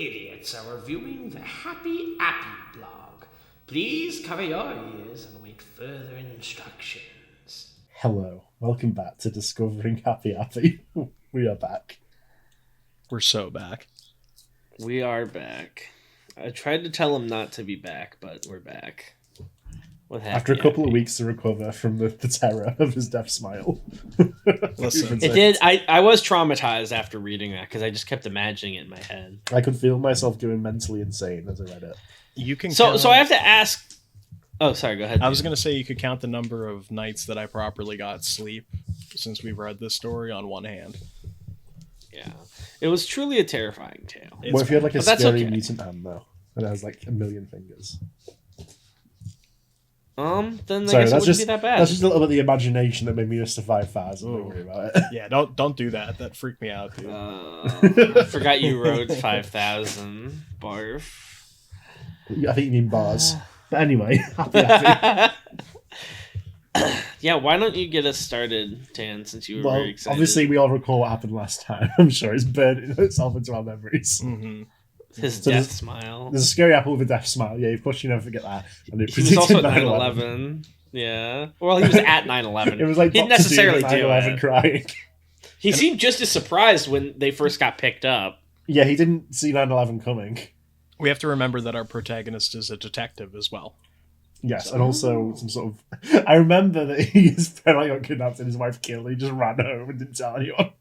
idiots are reviewing the Happy Appy blog. Please cover your ears and await further instructions. Hello, welcome back to Discovering Happy Appy. We are back. We're so back. We are back. I tried to tell him not to be back, but we're back. After a couple of weeks to recover from the terror of his death smile. Listen, it did. I was traumatized after reading that because I just kept imagining it in my head. I could feel myself going mentally insane as I read it. You can. So I have to ask. Oh, sorry. Go ahead. I was going to say you could count the number of nights that I properly got sleep since we've read this story on one hand. Yeah, it was truly a terrifying tale. Well, if you had like a scary okay. mutant hand though, and it has like a million fingers. Then Sorry, I guess it wouldn't be that bad. That's just a little bit of the imagination that made me Mr. 5000. Don't worry about it. Yeah, don't do that. That freaked me out, dude. I forgot you wrote 5,000. Barf. I think you mean bars. But anyway, happy. Yeah, why don't you get us started, Tan, since you were very excited? Obviously, we all recall what happened last time. I'm sure it's burned itself into our memories. Mm-hmm. His death smile. There's a scary apple with a death smile. Yeah, of course you never forget that. And he was also at 9/11. Yeah. Well, he was at 9/11. It was like he didn't necessarily do 9/11 it. crying. He seemed just as surprised when they first got picked up. Yeah, he didn't see 9/11 coming. We have to remember that our protagonist is a detective as well. Yes, and also some sort of... I remember that his parent got kidnapped and his wife killed. He just ran home and didn't tell anyone.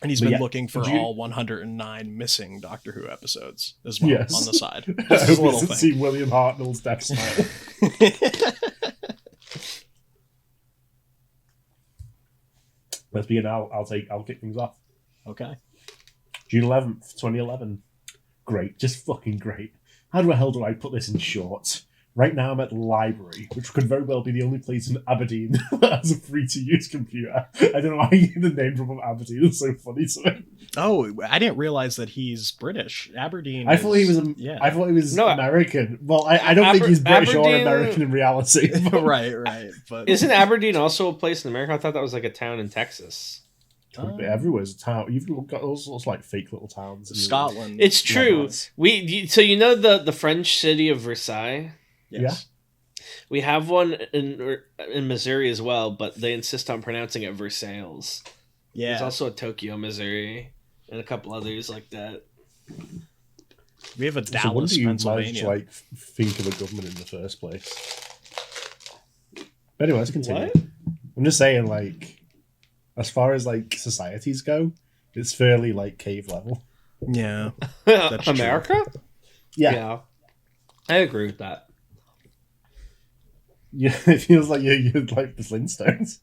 And he's been looking for all 109 missing Doctor Who episodes as well on the side. I hope he doesn't see William Hartnell's death smile. Let's begin. I'll kick things off. Okay. June 11th, 2011. Great, just fucking great. How the hell do I put this in short? Right now I'm at the library, which could very well be the only place in Aberdeen that has a free-to-use computer. I don't know why the name drop of Aberdeen is so funny to me. Oh, I didn't realize that he's British. Aberdeen. I thought he was. I thought he was American. Well, I don't think he's British or American in reality. right. But isn't Aberdeen also a place in America? I thought that was like a town in Texas. Everywhere's a town. You've got all sorts of like fake little towns. Scotland. It's true. So you know the French city of Versailles. Yes. Yeah. We have one in Missouri as well, but they insist on pronouncing it Versailles. Yeah. There's also a Tokyo, Missouri, and a couple others like that. We have a So Dallas, Pennsylvania. Manage to, think of a government in the first place? But anyway, let's continue. What? I'm just saying, like, as far as like societies go, it's fairly like cave level. Yeah. America? Yeah. I agree with that. Yeah, it feels like you're like the Flintstones.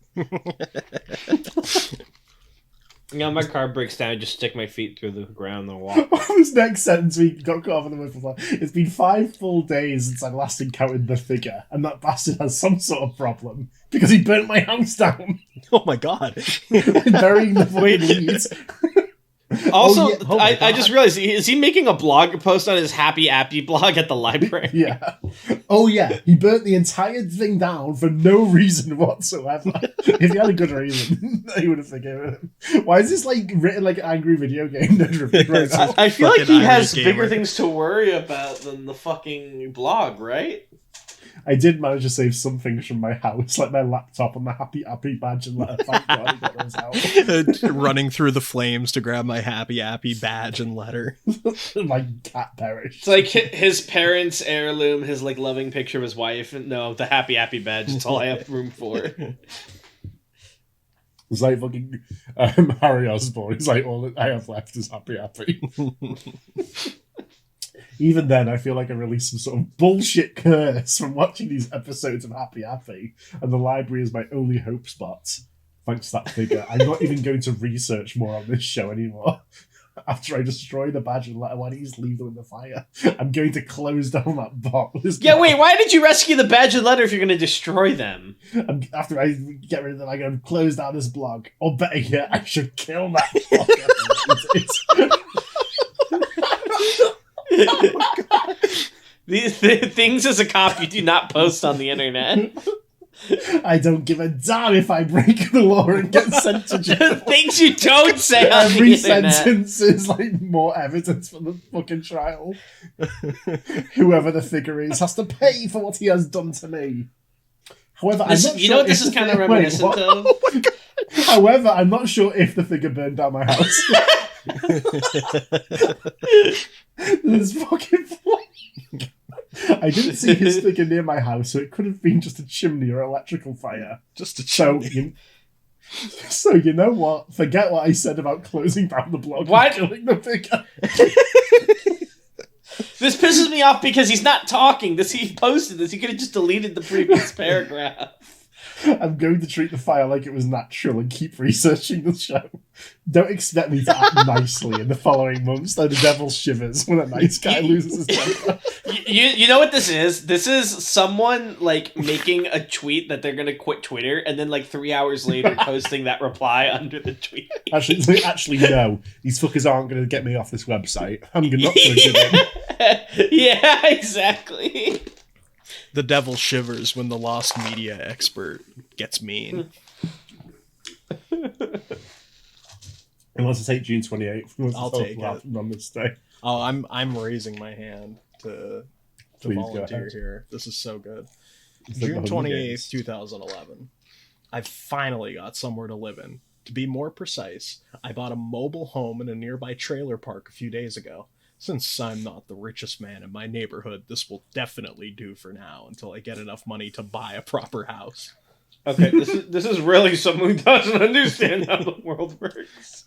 Yeah, my car breaks down. I just stick my feet through the ground and walk. This next sentence we got cut off in the middle. It's been 5 full days since I last encountered the figure, and that bastard has some sort of problem because he burnt my house down. Oh my god! Burying the fucking weeds. Also, I just realized, is he making a blog post on his Happy Appy blog at the library? Yeah. Oh yeah, he burnt the entire thing down for no reason whatsoever. If he had a good reason, he would have forgiven him. Why is this like written like an angry video game? I feel like he has bigger things to worry about than the fucking blog, right? I did manage to save some things from my house, like my laptop and the Happy Appy badge and letter. Thank God I got those out. Running through the flames to grab my Happy Appy badge and letter. My cat perished. It's like his parents' heirloom, his like loving picture of his wife. No, the Happy Appy badge. That's all I have room for. It's like fucking Harry Osborn. It's like all that I have left is Happy Appy. Even then, I feel like I released some sort of bullshit curse from watching these episodes of Happy Appy, and the library is my only hope spot. Thanks to that figure. I'm not even going to research more on this show anymore. After I destroy the badge and letter, why don't you just leave them in the fire? I'm going to close down that box. Yeah, wait, why did you rescue the badge and letter if you're going to destroy them? After I get rid of them, I'm going to close down this blog. Or better yet, I should kill that fucker. These things as a cop you do not post on the internet. I don't give a damn if I break the law and get sent to jail. Things you don't say on Every the internet. sentence is like more evidence for the fucking trial. Whoever the figure is has to pay for what he has done to me. However, I'm not sure. You know what this is kind of reminiscent of? Oh my God. However, I'm not sure if the figure burned down my house. This is fucking funny. I didn't see his figure near my house, so it could have been just a chimney or electrical fire. Just a chimney. So you know what? Forget what I said about closing down the blog What? and killing the figure. This pisses me off because he's not talking. He posted this. He could have just deleted the previous paragraph. I'm going to treat the fire like it was natural and keep researching the show. Don't expect me to act nicely in the following months, though the devil shivers when a nice guy loses his temper. You know what this is? This is someone like making a tweet that they're going to quit Twitter and then like 3 hours later posting that reply under the tweet. Actually, no. These fuckers aren't going to get me off this website. I'm not going to give in. Yeah, exactly. The devil shivers when the lost media expert gets mean. Unless I take June 28th. I'll take it. On this day. Oh, I'm raising my hand to Please volunteer here. This is so good. It's like June the Hunger 28th, Games. 2011. I finally got somewhere to live in. To be more precise, I bought a mobile home in a nearby trailer park a few days ago. Since I'm not the richest man in my neighborhood, this will definitely do for now until I get enough money to buy a proper house. Okay, this is really someone who doesn't understand how the world works.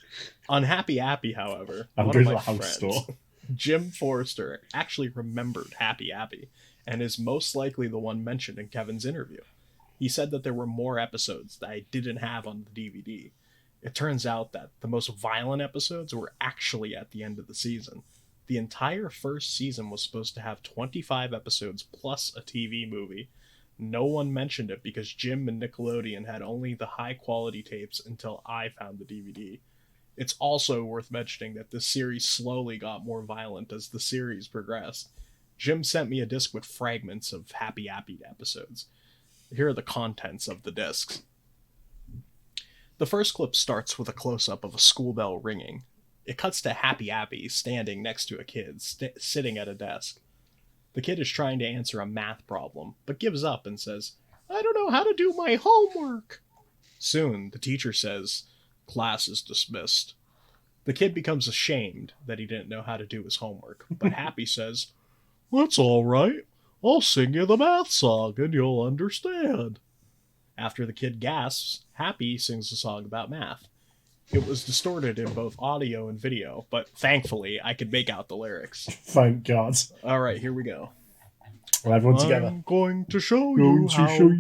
On Happy Appy, however, I'm one going of to my the house friends, store. Jim Forrester, actually remembered Happy Appy and is most likely the one mentioned in Kevin's interview. He said that there were more episodes that I didn't have on the DVD. It turns out that the most violent episodes were actually at the end of the season. The entire first season was supposed to have 25 episodes plus a TV movie. No one mentioned it because Jim and Nickelodeon had only the high-quality tapes until I found the DVD. It's also worth mentioning that this series slowly got more violent as the series progressed. Jim sent me a disc with fragments of Happy Appy episodes. Here are the contents of the discs. The first clip starts with a close-up of a school bell ringing. It cuts to Happy Appy standing next to a kid sitting at a desk. The kid is trying to answer a math problem, but gives up and says, "I don't know how to do my homework." Soon, the teacher says, "Class is dismissed." The kid becomes ashamed that he didn't know how to do his homework, but Happy says, "That's all right. I'll sing you the math song and you'll understand." After the kid gasps, Happy sings a song about math. It was distorted in both audio and video, but thankfully I could make out the lyrics. Thank God. All right, here we go. Well, everyone together. I'm going to show you how to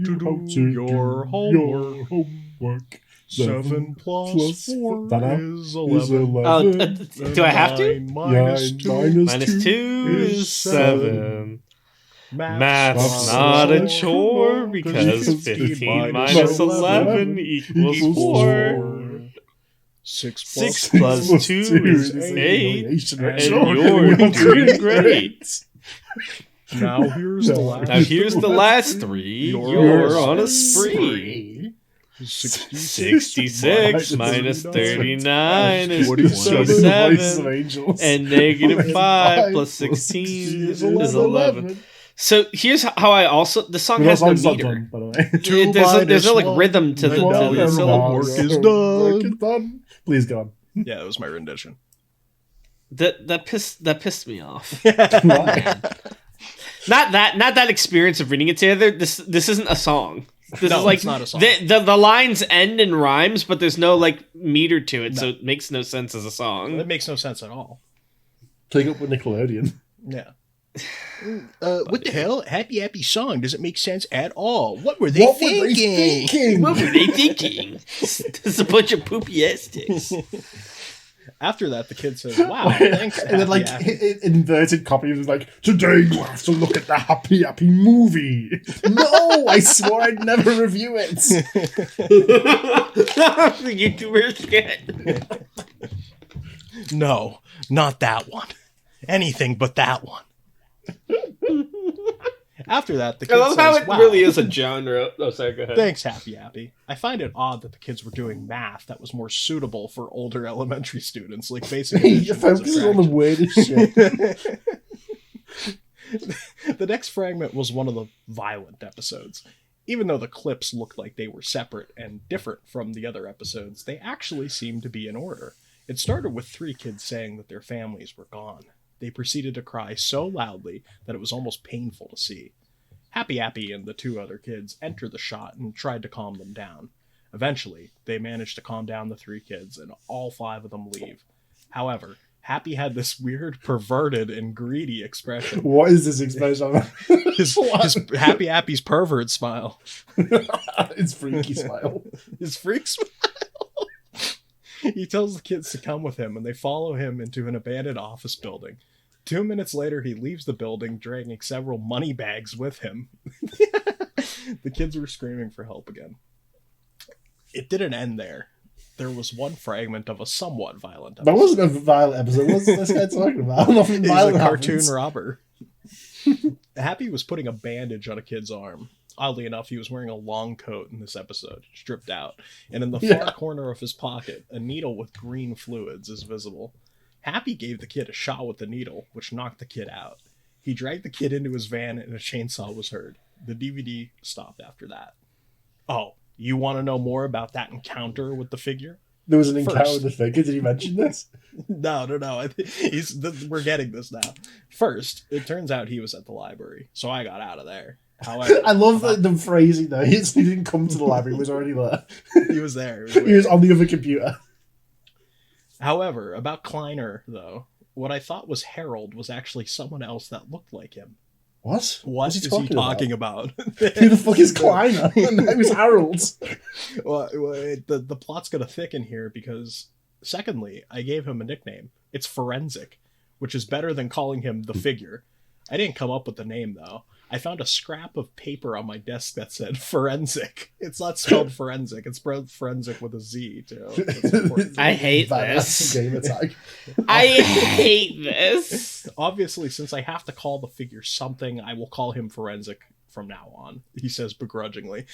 do your homework. 7 plus 4 is 11. Do I have to? Minus 2 Minus 2 is 7. Math's not a chore because 15 minus 11 equals 4. 6 plus 2 is 8, and you're doing great. Now here's the last 3. You're on a spree. 66 minus 39 is 27, and negative 5 plus 16 is 11. So here's how I also... The song has no meter. By the way. There's no like rhythm to the syllables. Work is done. Please go on. Yeah, that was my rendition. That pissed me off. Why? Not that experience of reading it together. This isn't a song. This is like it's not a song. The lines end in rhymes, but there's no like meter to it, so it makes no sense as a song. It makes no sense at all. Take up with Nickelodeon. Yeah. What the hell? Happy Appy song doesn't make sense at all. What were they thinking? What were they thinking? There's a bunch of poopy ass sticks. After that, the kid says, "Wow, thanks." And then, like, Happy Appy." inverted copy was like, "Today you have to look at the Happy Appy movie." No, I swore I'd never review it. YouTuber skit. No, not that one. Anything but that one. After that, the I kid love says, how it wow. really is a genre. Oh, sorry, go ahead. Thanks, Happy. I find it odd that the kids were doing math that was more suitable for older elementary students, like basically. You focus on the weirdest shit. The next fragment was one of the violent episodes. Even though the clips looked like they were separate and different from the other episodes, they actually seemed to be in order. It started with 3 kids saying that their families were gone. They proceeded to cry so loudly that it was almost painful to see. Happy and the 2 other kids entered the shot and tried to calm them down. Eventually, they managed to calm down the 3 kids, and all 5 of them leave. However, Happy had this weird, perverted, and greedy expression. What is this expression? His Happy's pervert smile. His freaky smile. His freak smile. He tells the kids to come with him, and they follow him into an abandoned office building. 2 minutes later, he leaves the building, dragging several money bags with him. The kids were screaming for help again. It didn't end there. There was one fragment of a somewhat violent episode. That wasn't a violent episode. What's this guy talking about? Nothing violent. He's a cartoon happens. robber. Happy was putting a bandage on a kid's arm. Oddly enough, he was wearing a long coat in this episode, stripped out. And in the far corner of his pocket, a needle with green fluids is visible. Happy gave the kid a shot with the needle, which knocked the kid out. He dragged the kid into his van and a chainsaw was heard. The DVD stopped after that. Oh, you want to know more about that encounter with the figure? There was an encounter with the figure. Did he mention this? No. We're getting this now. First, it turns out he was at the library, so I got out of there. However, I love the phrasing though. He didn't come to the library. He was already there. He was there. He was on the other computer. However, about Kleiner, though, what I thought was Harold was actually someone else that looked like him. What? What is he talking about? Who the fuck is Kleiner? It was Harold. Well, the plot's going to thicken here because, secondly, I gave him a nickname. It's Forenzik, which is better than calling him the figure. I didn't come up with the name, though. I found a scrap of paper on my desk that said Forenzik. It's not spelled Forenzik. It's spelled Forenzik with a Z, too. I hate this. Game attack. I hate this. Obviously, since I have to call the figure something, I will call him Forenzik from now on, he says begrudgingly.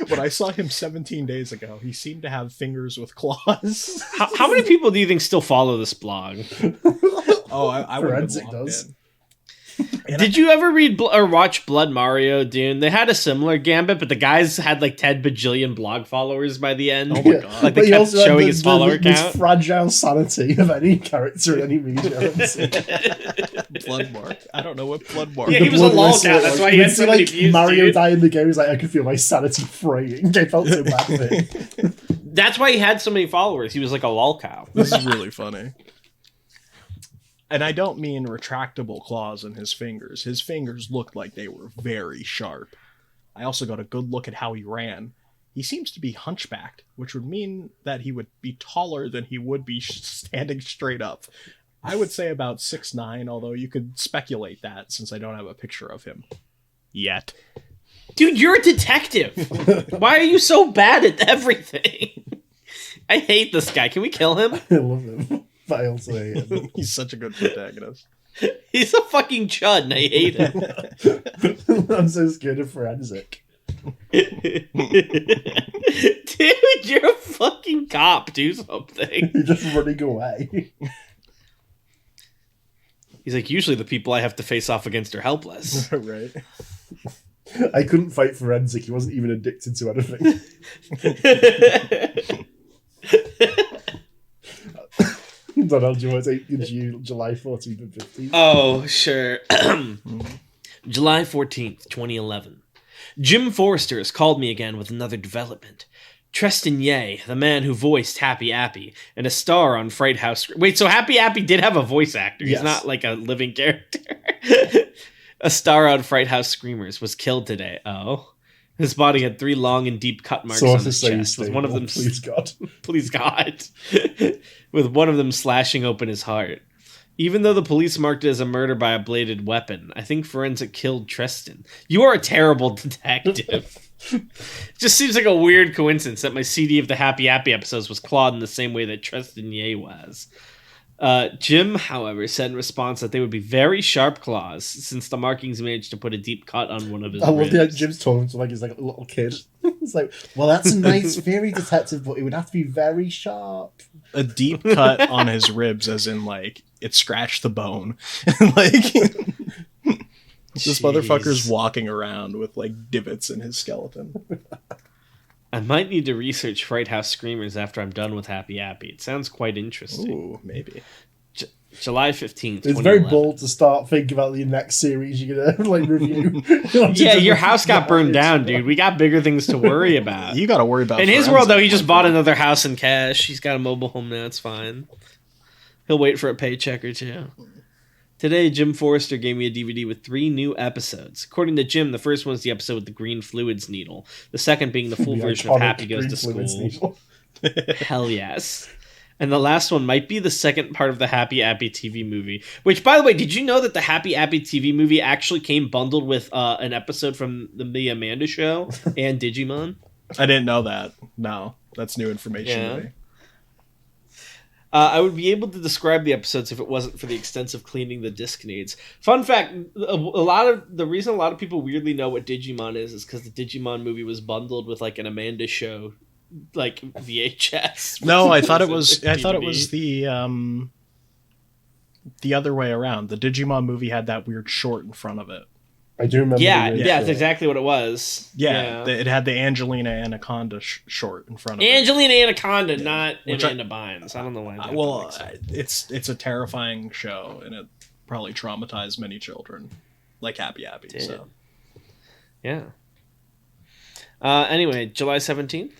When I saw him 17 days ago, he seemed to have fingers with claws. How many people do you think still follow this blog? Oh, I would have been Forenzik locked does. in. Did you ever read or watch Blood Mario, Dune? They had a similar gambit, but the guys had like 10 bajillion blog followers by the end. Oh my god. Like they kept showing his follower this count. Fragile sanity of any character in any media. Blood Mark. I don't know what Blood Mark. Yeah, he was a lol count. That's why he had so many like views. Mario Dude. died in the game. He's like, I could feel my sanity fraying. I felt so bad for him. That's why he had so many followers. He was like a lol cow. This is really funny. And I don't mean retractable claws in his fingers. His fingers looked like they were very sharp. I also got a good look at how he ran. He seems to be hunchbacked, which would mean that he would be taller than he would be standing straight up. I would say about 6'9", although you could speculate that since I don't have a picture of him. Yet. Dude, you're a detective. Why are you so bad at everything? I hate this guy. Can we kill him? I love him. But I also hate him. He's such a good protagonist. He's a fucking chud and I hate him. I'm so scared of Forenzik. Dude, you're a fucking cop. Do something. You're just running away. He's like, usually the people I have to face off against are helpless. Right. I couldn't fight Forenzik. He wasn't even addicted to anything. Donald, do you want to take July 14th and 15th? Oh, sure. July 14th, 2011. Jim Forrester has called me again with another development. Treston Ye, the man who voiced Happy Appy, and a star on Fright House... Wait, so Happy Appy did have a voice actor. He's Yes. not like a living character. A star on Fright House Screamers was killed today. Oh. His body had 3 long and deep cut marks on his chest, with one of them... Please God. Please God. With one of them slashing open his heart. Even though the police marked it as a murder by a bladed weapon, I think Forenzik killed Tristan. You are a terrible detective. Just seems like a weird coincidence that my CD of the Happy Happy episodes was clawed in the same way that Tristan Ye was. Jim, however, said in response that they would be very sharp claws since the markings managed to put a deep cut on one of his ribs. love that Jim's talking to he's like a little kid. It's like, well, that's a nice fairy detective, but it would have to be very sharp. A deep cut on his ribs, as in like it scratched the bone. Like this motherfucker's walking around with like divots in his skeleton. I might need to research Fright House Screamers after I'm done with Happy Happy. It sounds quite interesting. Ooh, maybe. July 15th, It's very bold to start thinking about the next series you're going to like review. Yeah, your house got burned down, dude. We got bigger things to worry about. You got to worry about in his world, though, he just bought another house in cash. He's got a mobile home now. It's fine. He'll wait for a paycheck or two. Today, Jim Forrester gave me a DVD with 3 new episodes. According to Jim, the first one's the episode with the green fluids needle. The second being the full version of Happy Goes to School. Hell yes. And the last one might be the second part of the Happy Happy TV movie. Which, by the way, did you know that the Happy Happy TV movie actually came bundled with an episode from the Amanda Show and Digimon? I didn't know that. No, that's new information to me. I would be able to describe the episodes if it wasn't for the extensive cleaning the disc needs. Fun fact, the reason a lot of people weirdly know what Digimon is because the Digimon movie was bundled with like an Amanda Show like VHS. No, I thought it was the other way around. The Digimon movie had that weird short in front of it. I do remember. Yeah, that's exactly what it was. Yeah. It had the Angelina Anaconda short in front of Angelina Anaconda, not Amanda Bynes. I don't know why. It's a terrifying show, and it probably traumatized many children, like Happy Happy. So, yeah. Anyway, July 17th.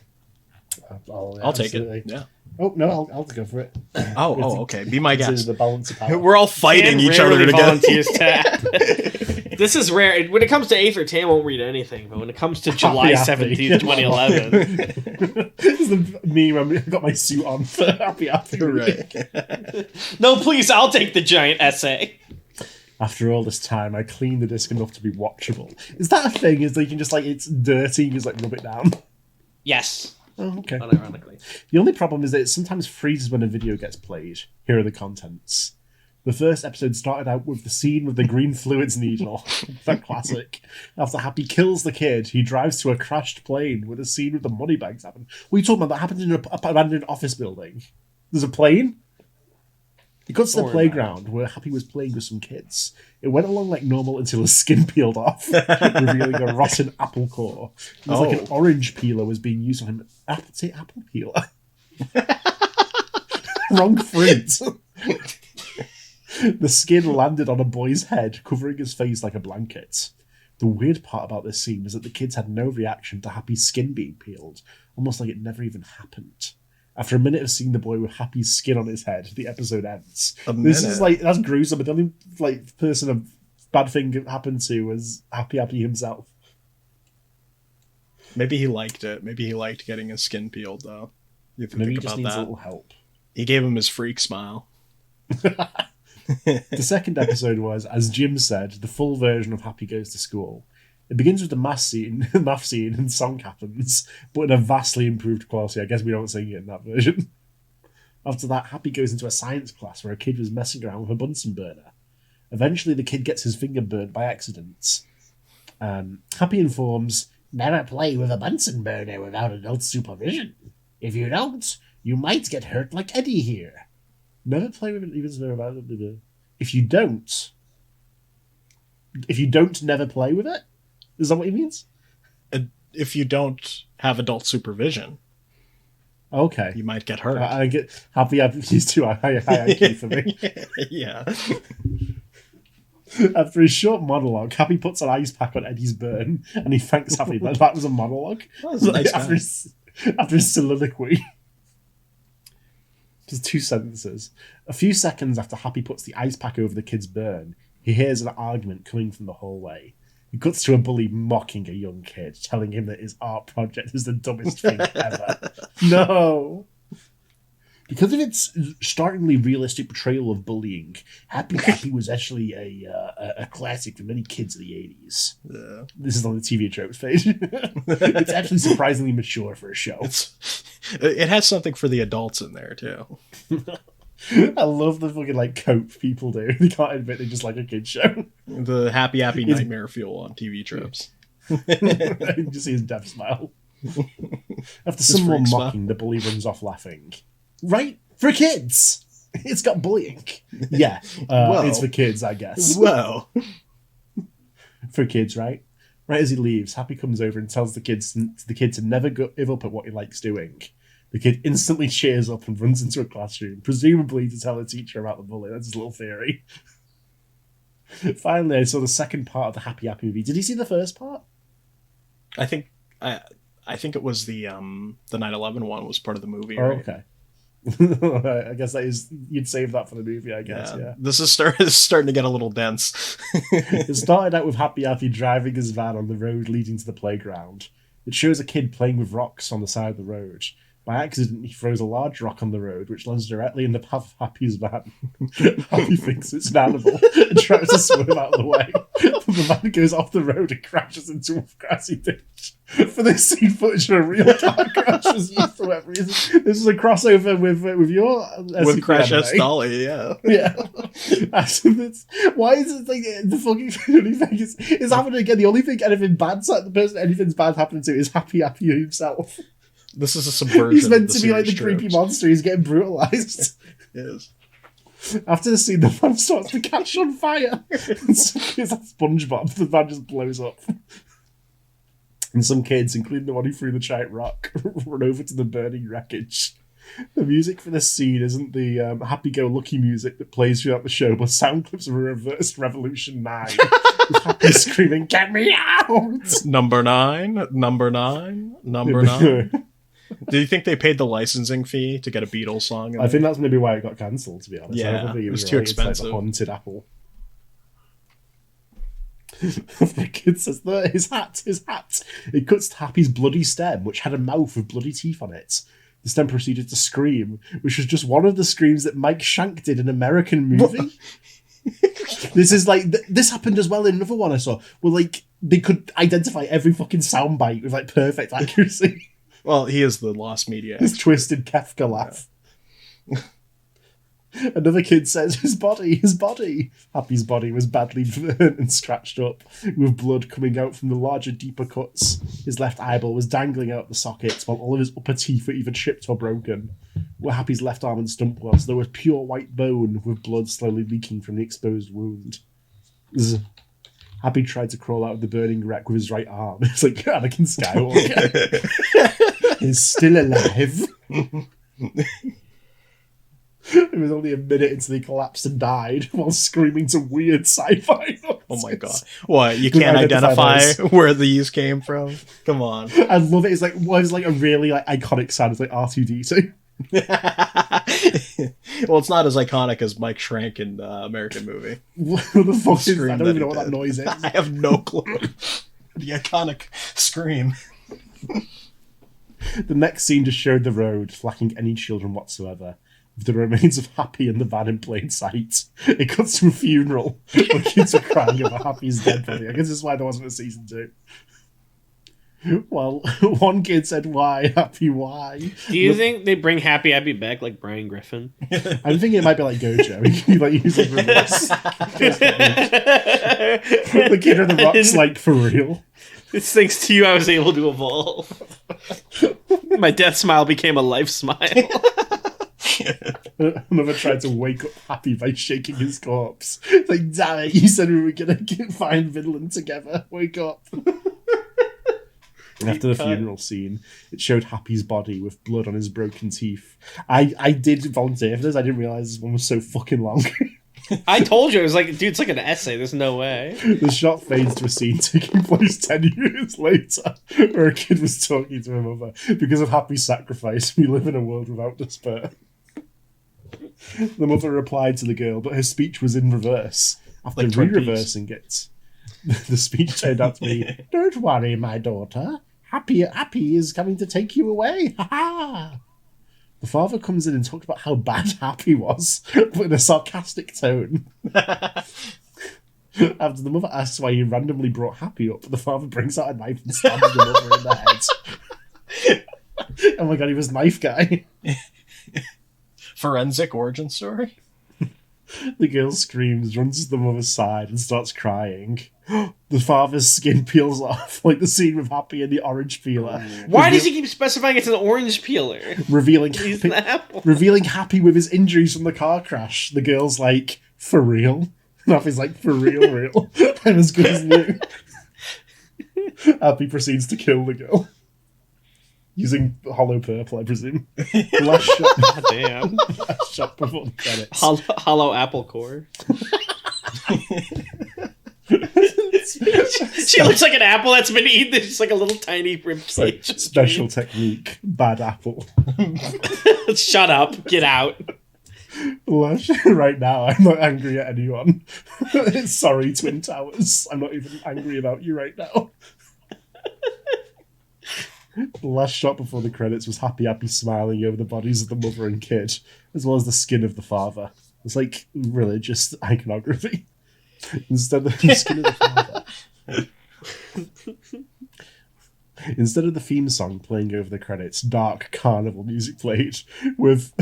I'll take it. Yeah. Oh no, I'll go for it. Oh, okay. Be my guest. The balance of power. We're all fighting each other to volunteers This is rare. When it comes to Aether, Tam won't read anything, but when it comes to July 17th, 2011, this is the meme. I've got my suit on for Happy Happy. Right. No, please, I'll take the giant essay. After all this time, I cleaned the disc enough to be watchable. Is that a thing? Is like you can just like it's dirty, you just like rub it down? Yes. Oh, okay. Unironically. The only problem is that it sometimes freezes when a video gets played. Here are the contents. The first episode started out with the scene with the green fluids needle. That classic. After Happy kills the kid, he drives to a crashed plane with a scene with the money bags happen. What are you talking about? That happened in an abandoned office building. There's a plane? He goes to the playground where Happy was playing with some kids. It went along like normal until his skin peeled off, revealing a rotten apple core. It was like an orange peeler was being used on him. Say apple peeler. Wrong fruit. The skin landed on a boy's head, covering his face like a blanket. The weird part about this scene was that the kids had no reaction to Happy's skin being peeled, almost like it never even happened. After a minute of seeing the boy with Happy's skin on his head, the episode ends. This is like, that's gruesome, but the only like person a bad thing happened to was Happy himself. Maybe he liked it. Maybe he liked getting his skin peeled, though. You can Maybe think he just about needs that. a little help. He gave him his freak smile. The second episode was, as Jim said, the full version of Happy Goes to School. It begins with the math scene and song happens, but in a vastly improved quality. I guess we don't sing it in that version. After that, Happy goes into a science class where a kid was messing around with a Bunsen burner. Eventually, the kid gets his finger burned by accident. Happy informs, "Never play with a Bunsen burner without adult supervision. If you don't, you might get hurt like Eddie here. Never play with an Bunsen burner without If you don't never play with it? Is that what he means? If you don't have adult supervision, okay, you might get hurt. I get Happy these two high IQ for me. Yeah. After his short monologue, Happy puts an ice pack on Eddie's burn, and he thanks Happy. That was a monologue. That was nice after his soliloquy. Just 2 sentences. A few seconds after Happy puts the ice pack over the kid's burn, he hears an argument coming from the hallway. He cuts to a bully mocking a young kid, telling him that his art project is the dumbest thing ever. No! Because of its startlingly realistic portrayal of bullying, Happy was actually a classic for many kids of the 80s. Yeah. This is on the TV tropes page. It's actually surprisingly mature for a show. It has something for the adults in there, too. I love the fucking like cope people do. They can't admit they just like a kid show. The happy nightmare fuel on TV tropes. You just see his death smile. After someone mocking, the bully runs off laughing. Right? For kids! It's got bullying. Yeah. It's for kids, I guess. Well. For kids, right? Right as he leaves, Happy comes over and tells the kid to never give up at what he likes doing. The kid instantly cheers up and runs into a classroom, presumably to tell the teacher about the bully. That's his little theory. Finally, I saw the second part of the Happy movie. Did you see the first part? I think it was the 9/11 one was part of the movie. Oh, right? okay. I guess that is, you'd save that for the movie, I guess. Yeah. This is starting to get a little dense. It started out with Happy driving his van on the road leading to the playground. It shows a kid playing with rocks on the side of the road. By accident, he throws a large rock on the road, which lands directly in the path of Happy's van. Happy thinks it's an animal and tries to swerve out of the way. But the van goes off the road and crashes into a grassy ditch. For this scene footage of a real car crash was used for whatever reason. This is a crossover with your with Crash S. Dolly, yeah. Yeah. Why is it like the fucking funny thing is happening again? The only thing anything's bad happening to is Happy himself. This is a subversion. He's meant to be like the creepy monster. He's getting brutalized. Yes. After the scene, the van starts to catch on fire. It's like SpongeBob. The van just blows up. And some kids, including the one who threw the giant rock, run over to the burning wreckage. The music for this scene isn't the happy-go-lucky music that plays throughout the show, but sound clips of a reversed Revolution 9. With Happy screaming, "Get me out!" Number 9. Do you think they paid the licensing fee to get a Beatles song? I think that's maybe why it got cancelled, to be honest. Yeah, I don't think it was too expensive. Like the haunted apple. The kid says, his hat. It cuts to Happy's bloody stem, which had a mouth with bloody teeth on it. The stem proceeded to scream, which was just one of the screams that Mike Shank did in an American movie. This is like, this happened as well in another one I saw, where like they could identify every fucking soundbite with like perfect accuracy. Well, he is the lost media. His twisted Kafka laugh. Yeah. Another kid says, his body. Happy's body was badly burned and scratched up, with blood coming out from the larger, deeper cuts. His left eyeball was dangling out the sockets, while all of his upper teeth were either chipped or broken. Where Happy's left arm and stump was, there was pure white bone, with blood slowly leaking from the exposed wound. Happy tried to crawl out of the burning wreck with his right arm. It's like Anakin Skywalker. He's still alive. It was only a minute until he collapsed and died while screaming to weird sci-fi noises. Oh my god. What, you can't identify where these came from? Come on. I love it. It's like, was like a really like iconic sound. It's like R2-D2. Well, it's not as iconic as Mike Schrank in the American movie. What the fuck is that? I don't even know what that noise is. I have no clue. The iconic scream. The next scene just showed the road, lacking any children whatsoever, with the remains of Happy and the van in plain sight. It cuts to a funeral where kids are crying over Happy's dead body. I guess this is why there wasn't a season 2. Well, one kid said, "Why, Happy, why?" Do you think they bring Happy back like Brian Griffin? I'm thinking it might be like Gojo. He like using reverse. The kid on the rocks, like, for real. It's thanks to you I was able to evolve. My death smile became a life smile. Another tried to wake up Happy by shaking his corpse. It's like, damn it, you said we were going to find Vinland together. Wake up. After the funeral scene, it showed Happy's body with blood on his broken teeth. I did volunteer for this. I didn't realise this one was so fucking long. I told you, it was like, dude, it's like an essay. There's no way. The shot fades to a scene taking place 10 years later, where a kid was talking to her mother. Because of Happy's sacrifice, we live in a world without despair. The mother replied to the girl, but her speech was in reverse. After like re-reversing it, the speech turned out to be, "Don't worry, my daughter. Happy is coming to take you away. Ha ha!" The father comes in and talks about how bad Happy was, but in a sarcastic tone. After the mother asks why he randomly brought Happy up, the father brings out a knife and stabs the mother in the head. Oh my god, he was knife guy. Forenzik origin story? The girl screams, runs to the mother's side, and starts crying. The father's skin peels off, like the scene with Happy and the orange peeler. Why does he keep specifying it's an orange peeler? Revealing He's Happy, an apple. revealing Happy with his injuries from the car crash. The girl's like, for real? And Happy's like, for real? I'm as good as new. Happy proceeds to kill the girl. Using hollow purple, I presume. Last shot. God damn. Last shot before the credits. Hollow apple core. She looks like an apple that's been eaten. There's just like a little tiny rib cage. Like, special technique. Bad apple. Shut up. Get out. Right now, I'm not angry at anyone. Sorry, Twin Towers. I'm not even angry about you right now. The last shot before the credits was Happy smiling over the bodies of the mother and kid, as well as the skin of the father. It's like religious iconography. Instead of the skin of the father. Instead of the theme song playing over the credits, dark carnival music played with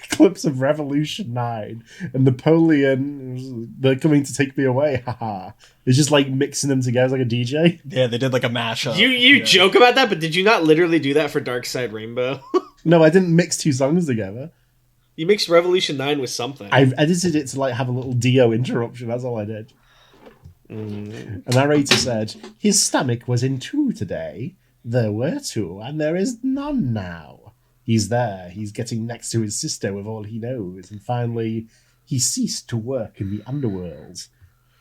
clips of Revolution 9 and Napoleon, they're coming to take me away, haha. It's just like mixing them together like a DJ. Yeah, they did like a mashup. You joke about that, but did you not literally do that for Dark Side Rainbow? No, I didn't mix two songs together. You mixed Revolution 9 with something. I've edited it to like have a little Dio interruption, that's all I did. A narrator said, his stomach was in two today. There were two, and there is none now. He's there, he's getting next to his sister with all he knows, and finally, he ceased to work in the underworld.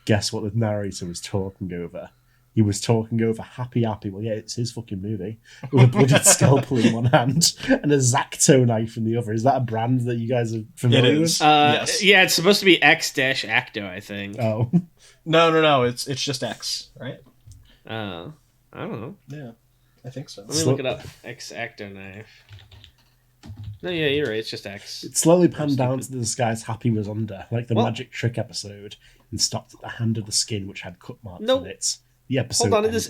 Guess what the narrator was talking over? He was talking over Happy. Well, yeah, it's his fucking movie. With a bloody scalpel in one hand and a Zacto knife in the other. Is that a brand that you guys are familiar It with? is. Yes. Yeah, it's supposed to be X-Acto, I think. Oh. No. It's just X, right? I don't know. Yeah, I think so. Let me look it up. X-Acto knife. No, yeah, you're right. It's just X. It slowly panned down to the disguise Happy was under, like the Magic Trick episode, and stopped at the hand of the skin, which had cut marks on it. The episode Hold on, ended.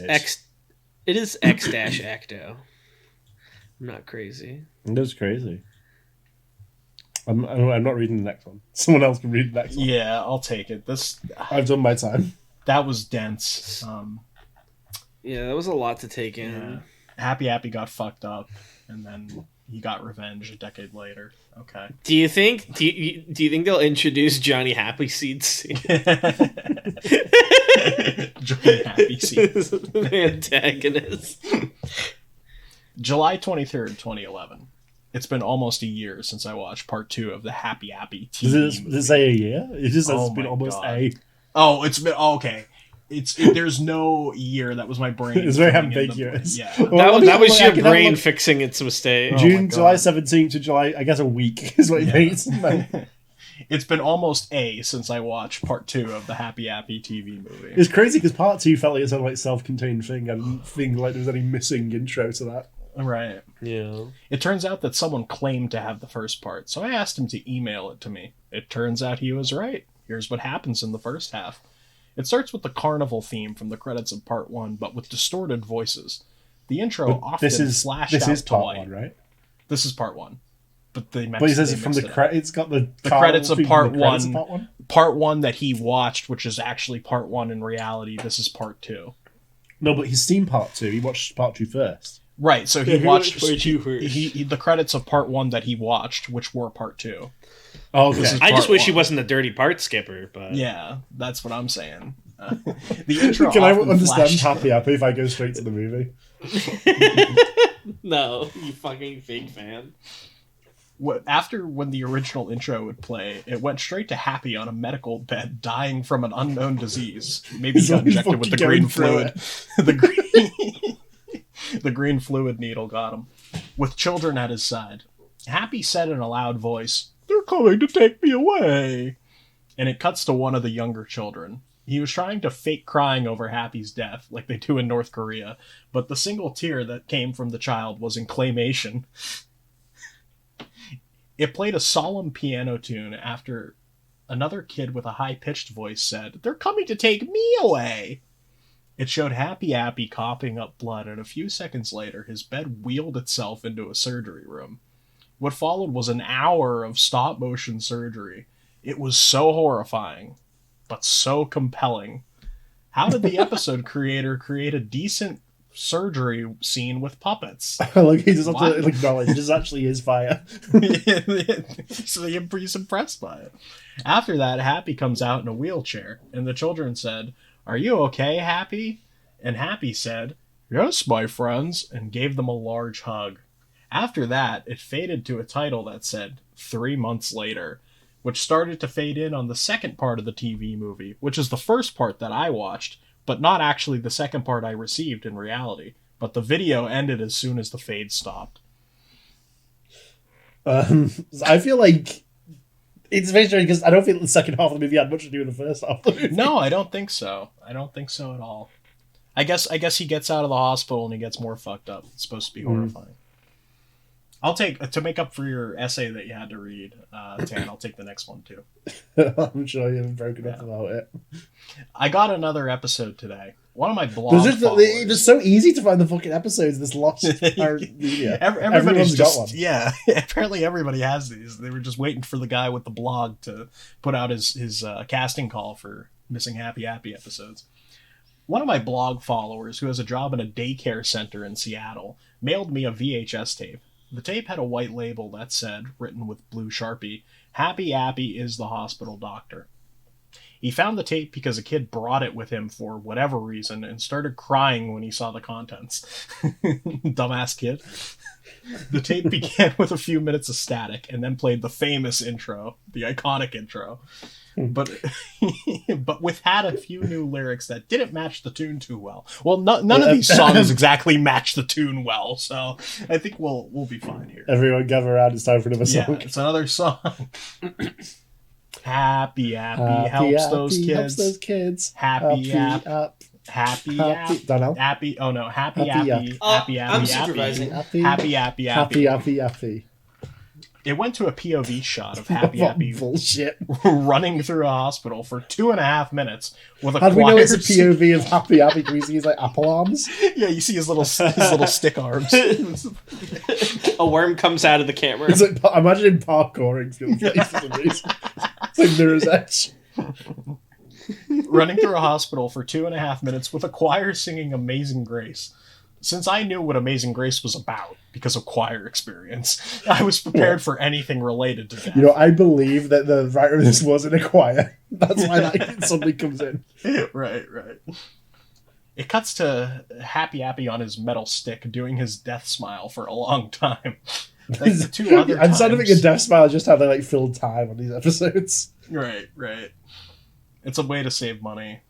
it is X-Acto. I'm not crazy. It is crazy. I'm not reading the next one. Someone else can read the next one. Yeah, I'll take it. I've done my time. That was dense. Yeah, that was a lot to take in. Yeah. Happy got fucked up, and then he got revenge a decade later. Okay. Do you think they'll introduce Johnny Happy Seed soon? Johnny Happy Seed. The antagonist. July 23rd, 2011. It's been almost a year since I watched part 2 of the Happy TV movie. Does it say a year? It just says it's been almost a... Oh, it's been... Oh, okay. There's no year. That was my brain. It's very ambiguous. Yeah. That was your brain fixing its mistake. July 17th to July, I guess a week is what it means. It's been almost since I watched part 2 of the Happy TV movie. It's crazy because part 2 felt like its own like self-contained thing. I didn't think like there was any missing intro to that. Right. Yeah. It turns out that someone claimed to have the first part, so I asked him to email it to me. It turns out he was right. Here's what happens in the first half. It starts with the carnival theme from the credits of part 1, but with distorted voices. The intro often flashed out to white. This is part 1, right? This is part 1. But he says from the credits. It's got the credits of part 1. Part 1. Part 1 that he watched, which is actually part 1 in reality. This is part 2. No, but he's seen part 2. He watched part 2 first. Right, so he watched part 2 first. The credits of part 1 that he watched, which were part 2. Oh, okay. I just wish he wasn't a dirty part skipper, but yeah, that's what I'm saying. The intro. Can I understand Happy if I go straight to the movie? No, you fucking fake fan. After when the original intro would play, it went straight to Happy on a medical bed, dying from an unknown disease. Maybe he got injected with the green fluid. The green fluid needle got him. With children at his side, Happy said in a loud voice, "They're coming to take me away." And it cuts to one of the younger children. He was trying to fake crying over Happy's death, like they do in North Korea, but the single tear that came from the child was in claymation. It played a solemn piano tune after another kid with a high-pitched voice said, "They're coming to take me away." It showed Happy coughing up blood, and a few seconds later, his bed wheeled itself into a surgery room. What followed was an hour of stop-motion surgery. It was so horrifying, but so compelling. How did the episode creator create a decent surgery scene with puppets? Like, he doesn't have to acknowledge this actually is fire. So he's impressed by it. After that, Happy comes out in a wheelchair, and the children said, "Are you okay, Happy?" And Happy said, "Yes, my friends," and gave them a large hug. After that, it faded to a title that said 3 months later, which started to fade in on the second part of the TV movie, which is the first part that I watched, but not actually the second part I received in reality. But the video ended as soon as the fade stopped. I feel like it's very strange because I don't feel the second half of the movie had much to do with the first half of the movie. No, I don't think so. I don't think so at all. I guess he gets out of the hospital and he gets more fucked up. It's supposed to be horrifying. I'll take, to make up for your essay that you had to read, Tan, I'll take the next one too. I'm sure you haven't broken up about it. I got another episode today. One of my blog followers. It was so easy to find the fucking episodes. This lost media. Everybody's got one. Yeah, apparently everybody has these. They were just waiting for the guy with the blog to put out his casting call for missing Happy episodes. One of my blog followers, who has a job in a daycare center in Seattle, mailed me a VHS tape. The tape had a white label that said, written with blue Sharpie, "Happy Appy is the hospital doctor." He found the tape because a kid brought it with him for whatever reason and started crying when he saw the contents. Dumbass kid. The tape began with a few minutes of static and then played the famous intro, the iconic intro. But had a few new lyrics that didn't match the tune too well. Well, none of these songs exactly match the tune well, so I think we'll be fine here. Everyone gather around, it's time for another song. Yeah, it's another song. Happy helps those kids. Happy Don't know. Happy. Oh no, happy. I'm supervising. Happy. It went to a POV shot of Happy bullshit running through a hospital for 2.5 minutes with a How do we know it's a choir POV of Happy? Can we see his like apple arms? Yeah, you see his little stick arms. A worm comes out of the camera. It's like, imagine him parkouring through the place for some reason. It's like Mirror's Edge. Running through a hospital for 2.5 minutes with a choir singing Amazing Grace. Since I knew what Amazing Grace was about because of choir experience, I was prepared for anything related to that. You know, I believe that the writer of this was in a choir. That's why that suddenly comes in. Right. It cuts to Happy on his metal stick doing his death smile for a long time. Like the two other I'm starting to think a death smile just how they like filled time on these episodes. Right. It's a way to save money.